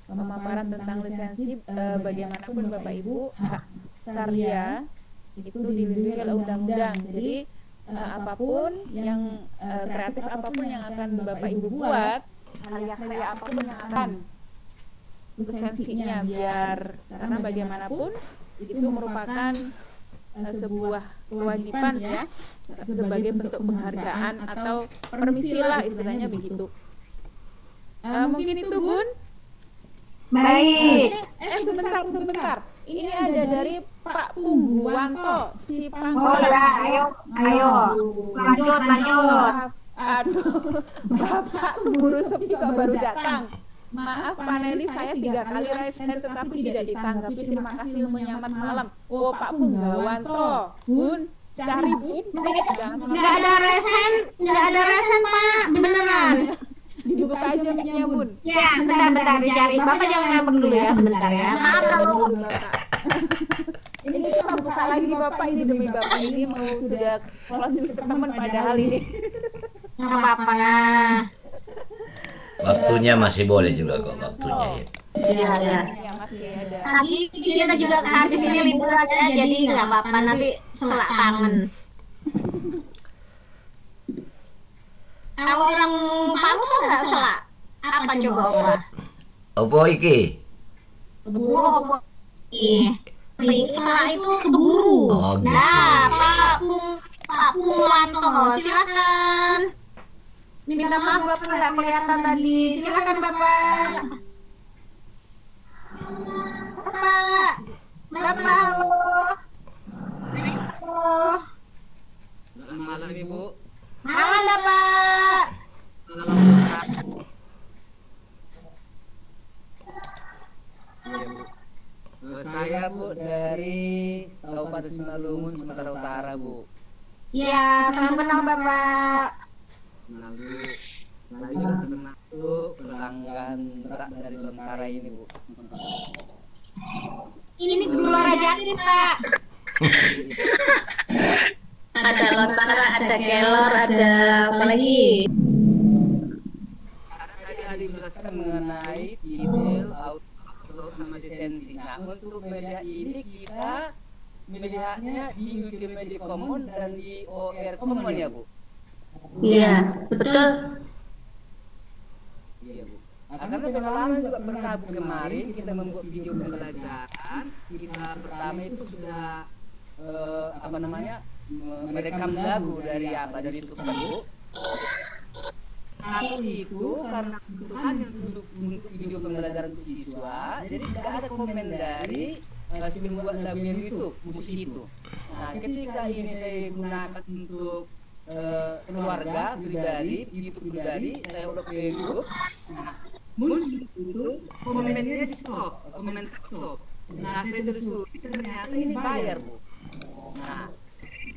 pemaparan tentang lisensi. Bagaimanapun Bapak Ibu, hak karya itu dilindungi oleh undang-undang. Jadi apapun yang kreatif, apapun yang akan Bapak Ibu buat, karya-karya apapun yang akan lisensinya, biar karena bagaimanapun itu merupakan sebuah kewajiban ya, sebagai bentuk penghargaan atau permisi lah istilahnya begitu. Mungkin itu Bun. Baik. Sebentar. Ini ada dari Pak Pungguwanto si Oh ya, ayo. Lanjut. Aduh, Bapak keburu sepi kok baru datang. Maaf panelis saya 3 kali raise hand tetapi tidak ditanggapi. Terima kasih ilmunya malam. Oh Pak Punggawanto, Bun, cari Bun. Nggak ada resen Pak, beneran. Dibuka aja mic-nya Bun. Ya, bentar dicari. Bapak jangan ngambek dulu ya sebentar ya. Maaf kalau ini kita buka lagi Bapak, ini demi Bapak ini mau sudah closing statement padahal ini. nggak apa-apa. Waktunya masih boleh juga kok waktunya ya. Iya. Yang masih ada. Tadi kita juga habis ini liburan ya, jadi nggak apa-apa, nanti selak tangan. Kalau orang Palu tuh nggak salah. Apa coba Oma? Apa iki? Keburu apa? Salah itu keburu. Oh, gitu. Nah, Pak Purwanto, silakan. Minta maaf Bapak nggak kelihatan tadi. Silakan Bapak. Bapak, halo. Halo. Selamat malam Ibu. Malam Bapak. Malam Bapak. Iya Bu. Saya Bu dari Kabupaten Simalungun, Sumatera Utara Bu. Ya, salam kenal Bapak. Kenal Bu. Saya juga termasuk pelanggan berat dari Lontara ini Bu. Ini Gula Rajati Pak. Ada Lontara, ada Kelor, ada apa lagi? Saya dijelaskan mengenai detail audio sama lisensi. Nah, untuk media ini kita melihatnya di Wikimedia Commons dan di OR Commons ya Bu. Iya, betul. Iya Bu. Karena pengalaman juga pernah Bu, kemarin kita membuat video pembelajaran. Kita pertama itu sudah apa namanya merekam lagu dari YouTube Bu. Satu itu karena kebutuhan yang untuk video pembelajaran siswa, jadi tidak ada komen dari si pembuat lagu yang YouTube musik itu. Nah, ketika ini saya gunakan untuk keluarga pribadi, YouTube pribadi, saya upload ke YouTube. Nah, muncul itu komennya stop, komen stop. Nah, saya telusuri ternyata ini bayar Bu. Nah,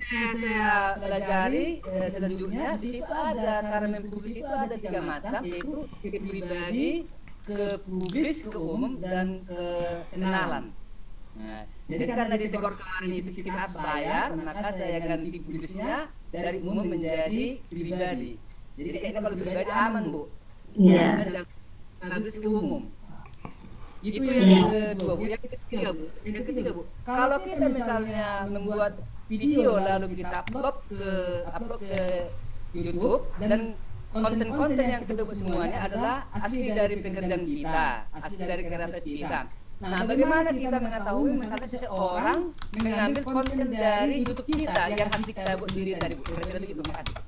saya pelajari selanjutnya di situ ada cara mempublis itu ada 3 macam, yaitu ke pribadi, ke publis, ke umum, dan ke kenalan. Nah, jadi karena ditegur kemarin itu kita harus bayar, maka saya ganti publisnya dari umum menjadi pribadi. Jadi kayaknya kalau pribadi aman Bu. Iya. Harus ke umum. Itu yang kedua Bu. Yang ketiga Bu. Kalau kita misalnya membuat video lalu kita upload ke YouTube dan konten-konten yang kita buat semuanya adalah asli dari pekerjaan kita, asli dari kreatif kita. Nah, bagaimana kita mengetahui misalnya seseorang mengambil konten dari YouTube kita yang asli kita buat sendiri tadi Bu? Kira-kira begitu, makasih.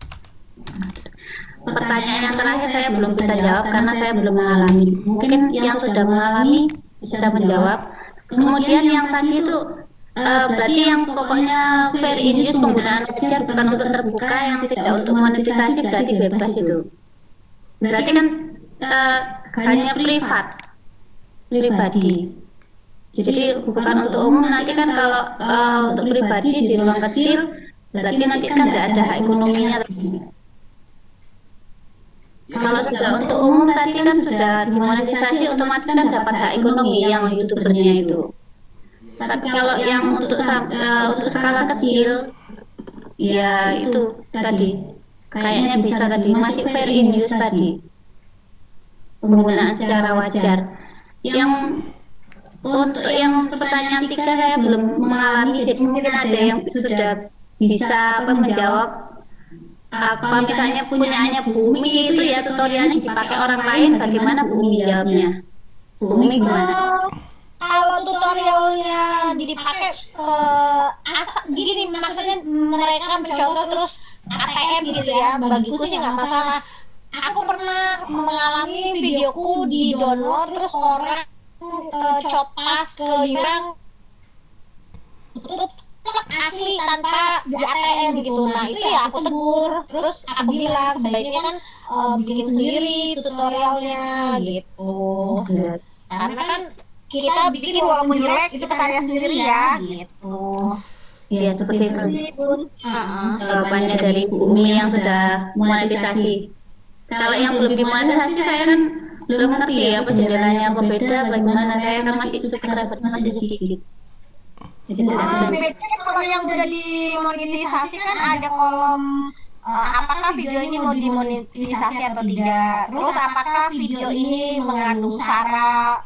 Pertanyaan yang terakhir saya belum bisa jawab karena saya belum mengalami. Mungkin yang sudah mengalami bisa menjawab. Kemudian yang tadi itu berarti yang pokoknya fair in use penggunaan wajar bukan untuk terbuka, yang tidak untuk monetisasi berarti bebas itu. Berarti kan hanya pribadi. Jadi bukan untuk umum. Nanti kan kalau untuk pribadi di ruang kecil berarti nanti kan tidak ada hak ekonominya lagi. Kalau sudah untuk umum tadi kan sudah dimonetisasi, otomatis kan dapat hak ekonomi yang youtubernya itu. Tapi kalau yang untuk skala kecil, ya itu tadi kayaknya bisa tadi masih fair in use tadi, penggunaan secara wajar. Yang untuk yang pertanyaan 3 saya belum mengalami, jadi mungkin ada yang sudah bisa menjawab. Apa misalnya punyaannya Bu Umi itu ya tutorialnya dipakai orang lain, bagaimana Bu Umi jawabnya? Bu Umi gimana? Kalau tutorialnya dipakai gini, maksudnya mereka mencoba terus ATM gitu ya, bagiku sih nggak masalah. Aku pernah mengalami videoku di download terus orang copas ke yang asli tanpa di ATM gitu. Nah itu ya aku tegur, terus aku bilang sebaiknya kan bikin sendiri tutorialnya gitu. Karena kan kita bikin walaupun jelek itu karya sendiri ya gitu. Iya seperti itu. Jawabannya dari Bu Umi yang sudah monetisasi. Kalau yang belum dimonetisasi saya kan belum ngerti ya apa jendelanya, apa beda, bagaimana, saya kan masih subscriber masih sedikit. Jadi biasanya kalau yang udah dimonetisasi kan ada kolom apakah video ini mau dimonetisasi atau tidak. Terus apakah video ini mengandung sara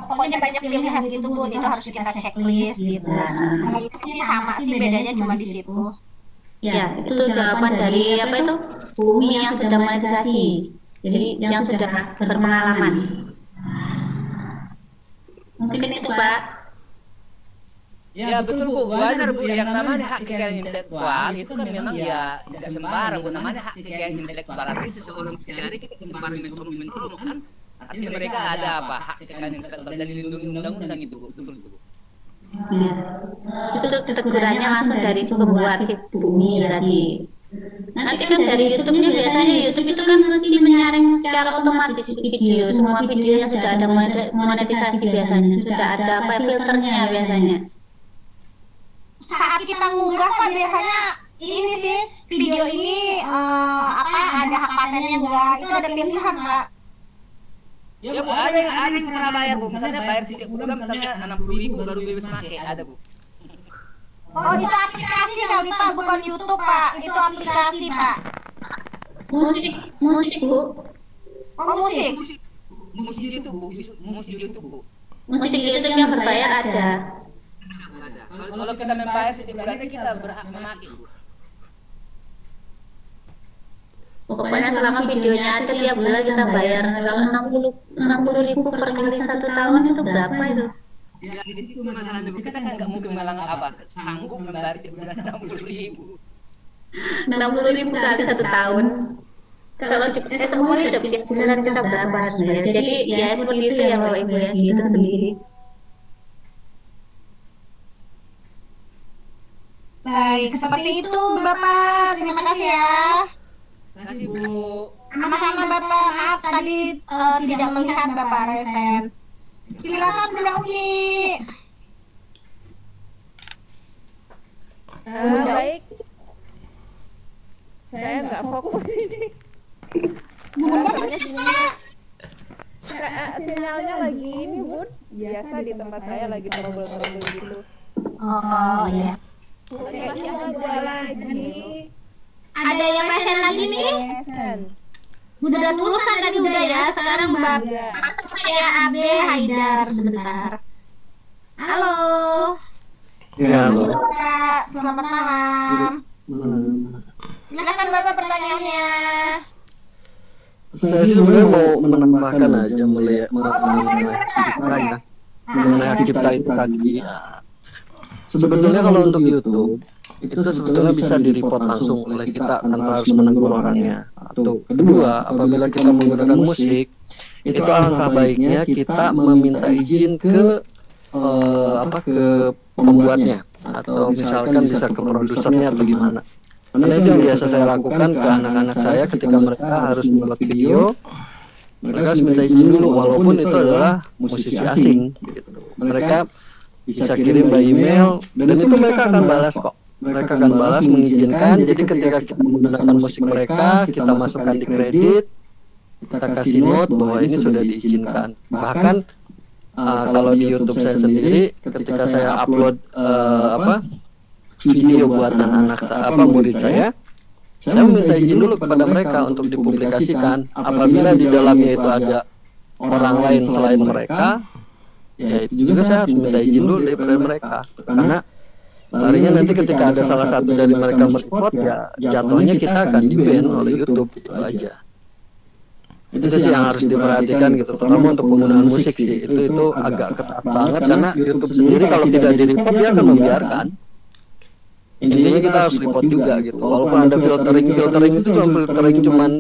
pokoknya banyak pilihan gitu Bu, itu harus kita checklist gitu. Kalau itu sih sama sih, bedanya cuma di situ. Ya, itu jawaban dari apa itu? Bu Umi yang sudah monetisasi, jadi yang sudah berpengalaman. Mungkin itu Pak. Ya betul Bu, wajar Bu, yang namanya hak kekayaan intelektual itu kan memang ya tidak sembarang Bu, namanya hak kekayaan intelektual. Artinya seseorang mencari kita kembali mempromokan, artinya mereka ada apa hak kekayaan intelektual dan dilindungi undang-undang itu Bu, betul itu Bu. Ya. Itu tegurannya langsung dari pembuat si Bumi tadi. Nanti kan dari YouTube-nya biasanya YouTube itu kan mesti menyaring secara otomatis video, semua video yang sudah ada monetisasi biasanya, sudah ada apa filternya biasanya. Saat kita ngunggah Pak biasanya ini sih video ini ada hak patennya enggak, itu ada pilihan Pak. Ya Bu, ada yang pernah bayar Bu, misalnya bayar setiap bulan misalnya 60.000 baru bebas pakai, ada Bu. Oh itu aplikasi kali Pak, bukan YouTube Pak, itu aplikasi Pak. Musik Bu. Oh musik. Musik itu Bu, musik itu Bu. Musik YouTube yang berbayar ada. Kalau kita membayar setiap bulan kita berhak memakai Bu. Pokoknya selama videonya ada tiap bulan kita bayar. Kalau 60.000 per kali 1 tahun itu berapa itu? Ya jadi itu masalahnya Bu, kita kan nggak mungkin malang apa sanggup membayar tiap bulan 60.000. 60.000 kali 1 tahun. Kalau semua hidup tiap bulan kita berapa sebenarnya? Jadi ya seperti itu ya Bapak Ibu ya, gitu sendiri. Baik, seperti itu Bapak. Terima kasih ya. Terima kasih Bu. Sama-sama Bapak. Maaf tadi tidak melihat Bapak resen. Silakan Bunda Umi. Baik. Saya nggak fokus ini. Sinyalnya lagi ini Bun. Biasa di tempat saya lagi trouble-trouble gitu. Oh iya. Oke, ada lagi. Ada yang resen lagi nih? Udah tulusan tadi udah ya. Sekarang Bapak saya AB Haidar sebentar. Halo. Ya, halo. Bapak, selamat malam. Silakan Bapak pertanyaannya. Saya sebenarnya mau menambahkan aja melihat mengenai cipta itu tadi. Sebetulnya kalau untuk YouTube itu sebetulnya bisa di-report langsung oleh kita tanpa harus menegur orangnya. Atau kedua, apabila kita menggunakan musik, itu alangkah baiknya kita meminta izin ke ke pembuatnya atau misalkan bisa ke produsernya atau gimana. Karena itu yang biasa saya lakukan ke anak-anak saya ketika mereka harus membuat video, mereka harus minta izin dulu walaupun itu adalah musisi asing gitu. Mereka bisa kirim by email dan itu mereka akan balas kok. Mereka akan balas mengizinkan. Jadi ketika kita menggunakan musik mereka, kita masukkan di kredit, kita kasih note bahwa ini sudah diizinkan. Bahkan kalau di YouTube saya sendiri, ketika saya upload video buatan murid saya minta izin dulu kepada mereka untuk dipublikasikan. Apabila di dalamnya itu ada orang lain selain mereka, ya itu juga saya harus minta izin dulu daripada mereka. Karena larinya nanti ketika ada salah satu dari mereka mereport, ya jatuhnya kita akan di-ban oleh YouTube, itu aja. Itu sih yang harus diperhatikan gitu, terutama untuk penggunaan musik sih. Itu agak ketat banget karena YouTube sendiri kalau tidak di-report dia akan membiarkan. Intinya kita harus report juga gitu. Walaupun ada filtering itu cuman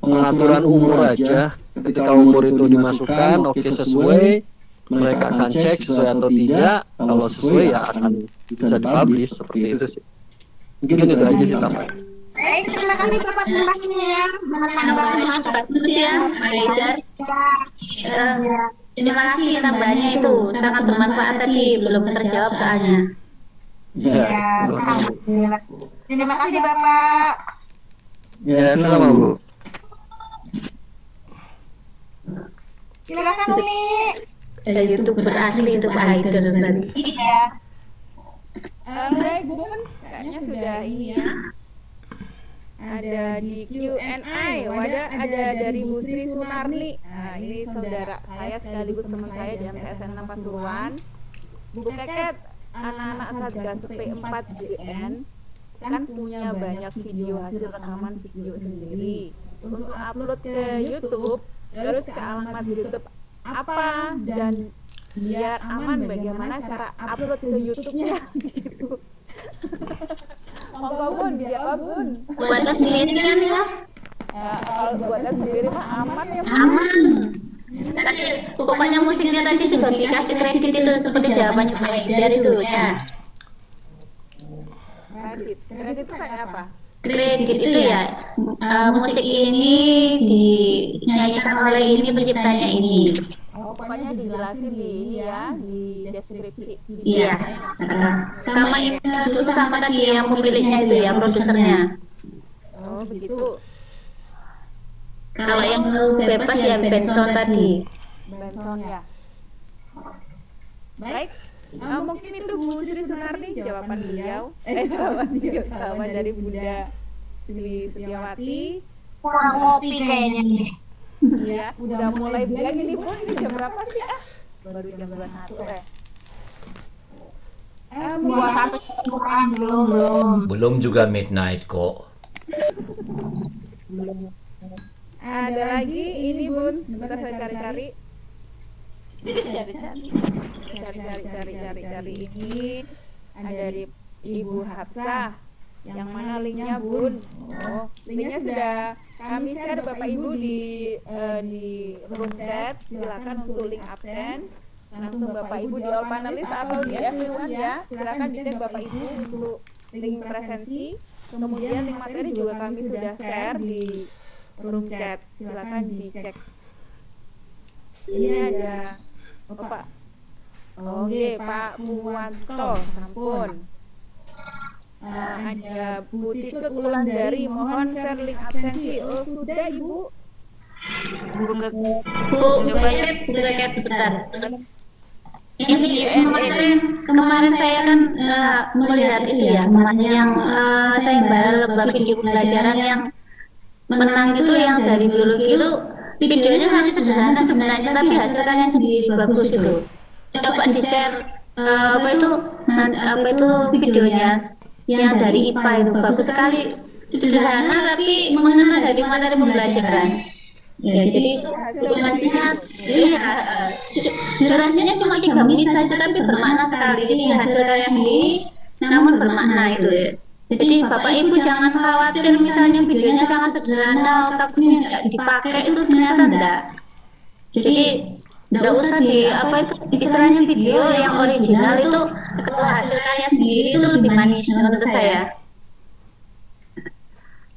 pengaturan umur aja. Ketika umur itu dimasukkan, oke sesuai, mereka akan cek sesuai atau tidak. Kalau sesuai ya akan bisa dipublish seperti itu sih. Mungkin itu aja ditambah. Baik, terima kasih Bapak terima menambah bagus ya, Haidar. Terima kasih tambahnya itu sangat bermanfaat tadi, belum terjawab soalnya. Ya, terima kasih Bapak. Ya, sama Bu. Silakan Umi. Ada YouTuber asli itu Pak Haidar tadi. Iya. Hai Bun, kayaknya sudah ini ya. Ada di Q&A, ada dari Bu Sri Sunarni. Nah, ini saudara saya sekaligus teman saya di MTSN 6 Pasuruan. Bu Keket, anak-anak Satgas P4GN kan punya banyak video hasil rekaman video sendiri untuk upload ke YouTube, terus ke alamat YouTube apa dan biar aman bagaimana cara upload ke YouTube-nya gitu. Monggo Bun, dijawab Bun. Buatnya sendiri kan ya? Kalau buatnya sendiri mah aman ya Bun. Aman. Tadi pokoknya musiknya tadi sudah dikasih kredit itu seperti jawabannya Pak Haidar itu ya. Kredit itu kayak apa? Kredit itu ya musik ini dinyanyikan oleh ini penciptanya ini. Pokoknya dijelasin di ini ya, di deskripsi. Iya. Sama ini dulu sama tadi yang pemiliknya itu ya, produsernya. Oh begitu. Kalau yang bebas ya Benson tadi. Benson ya. Baik. Mungkin itu Bu Sri Sunardi jawaban beliau. Jawaban dari Bunda Dwi Setiawati. Kurang kopi kayaknya nih. Iya, udah mulai bilang ini Bun, ini jam berapa sih? Baru jam 21 ya. 21 kurang belum. Belum juga midnight kok. Ada lagi ini Bun, sebentar saya cari-cari. Cari ini ada dari Ibu Hafsah. Yang mana linknya Bun? Oh, linknya sudah kami share Bapak Ibu di room chat. Silakan untuk link absen. Langsung Bapak Ibu di all panelis atau di everyone ya. Silakan dicek Bapak Ibu untuk link presensi. Kemudian link materi juga kami sudah share di room chat. Silakan dicek. Ini ada Pak. Oke, Pak Muwanto, sampun. Ada Bu Tikut Wulandari, mohon share link absensi. Oh sudah Ibu. Coba cek bentar. Ini kemarin saya kan melihat itu ya, yang saya baru video pelajaran yang menang itu yang dari biologi itu videonya sangat sederhana sebenarnya, tapi hasilnya sendiri bagus itu. Coba di share apa itu videonya yang dari IPA itu bagus sekali, sederhana tapi mengena dari materi pembelajaran. Ya, jadi durasinya, durasinya cuma 3 menit saja tapi bermakna sekali. Jadi hasil karya sendiri namun bermakna itu ya. Jadi Bapak Ibu jangan khawatir misalnya videonya sangat sederhana, otaknya nggak dipakai, itu ternyata enggak. Jadi nggak usah di apa itu istilahnya video yang original itu kalau hasil karya sendiri itu lebih manis menurut saya.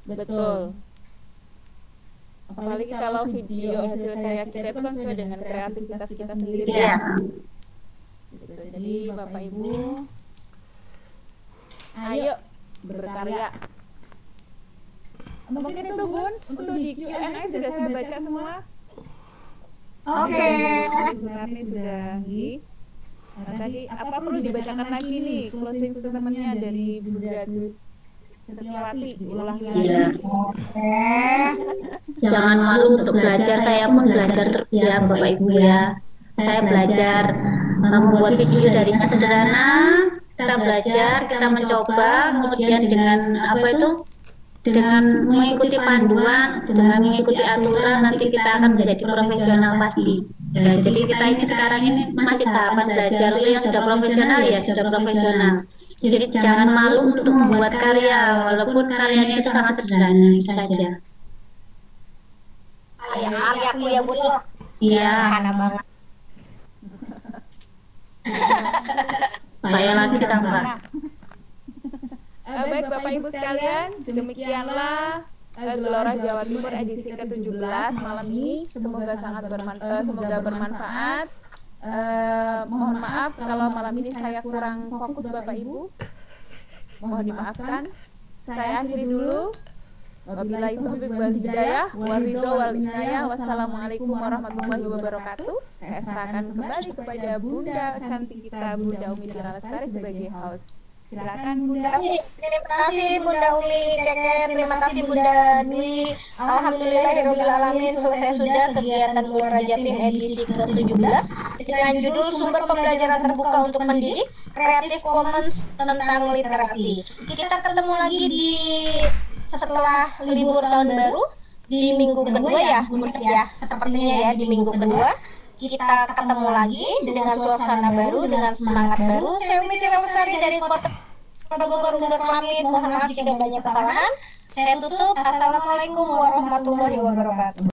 Betul. Apalagi kalau video hasil karya kita itu kan sesuai dengan kreativitas kita sendiri. Iya. Gitu. Jadi Bapak Ibu, ayo berkarya. Mungkin itu Bun, untuk di Q&A sudah saya baca semua. Oke. Ini sudah tadi apa perlu dibacakan lagi nih closing statement-nya dari Bunda Dwi Setiawati, diulang lagi. Jangan malu untuk belajar, saya pun belajar terus ya Bapak Ibu ya. Saya belajar membuat video dari yang sederhana, kita belajar, kita mencoba, kemudian dengan apa itu, dengan mengikuti panduan, dengan mengikuti aturan, nanti kita akan menjadi profesional pasti. Ya, jadi kita ini sekarang ini masih tahapan belajar, yang sudah profesional ya sudah profesional. Jadi jangan malu untuk membuat karya, walaupun karyanya itu sangat sederhana saja. Karyaku ya Bu. Iya. Sederhana banget. Saya lagi tambah. Baik Bapak Ibu sekalian, demikianlah Gelora Jawa Timur edisi ke-17 malam ini. Semoga sangat bermanfaat. Mohon maaf kalau malam ini saya kurang fokus Bapak Ibu. Mohon dimaafkan. Saya akhiri dulu. Wabillahi taufiq wal hidayah, waridho wal inayah. Wassalamualaikum warahmatullahi wabarakatuh. Saya serahkan kembali kepada Bunda cantik kita, Bunda Umi Lestari sebagai host. Silakan Bunda. Terima kasih Bunda Umi Ceker, terima kasih Bunda Dwi. Alhamdulillahirabbil alamin, selesai sudah kegiatan Gelora Jatim edisi ke-17 dengan judul Sumber Pembelajaran Terbuka untuk Mendidik. Creative Commons tentang literasi. Kita ketemu lagi di setelah libur tahun baru di minggu kedua ya, Bunda ya. Sepertinya ya di minggu kedua kita ketemu lagi dengan suasana baru, dengan semangat baru. Saya Umi Tiwasari dari Kota Bogor undur pamit. Mohon maaf jika banyak kesalahan. Saya tutup. Assalamualaikum warahmatullahi wabarakatuh.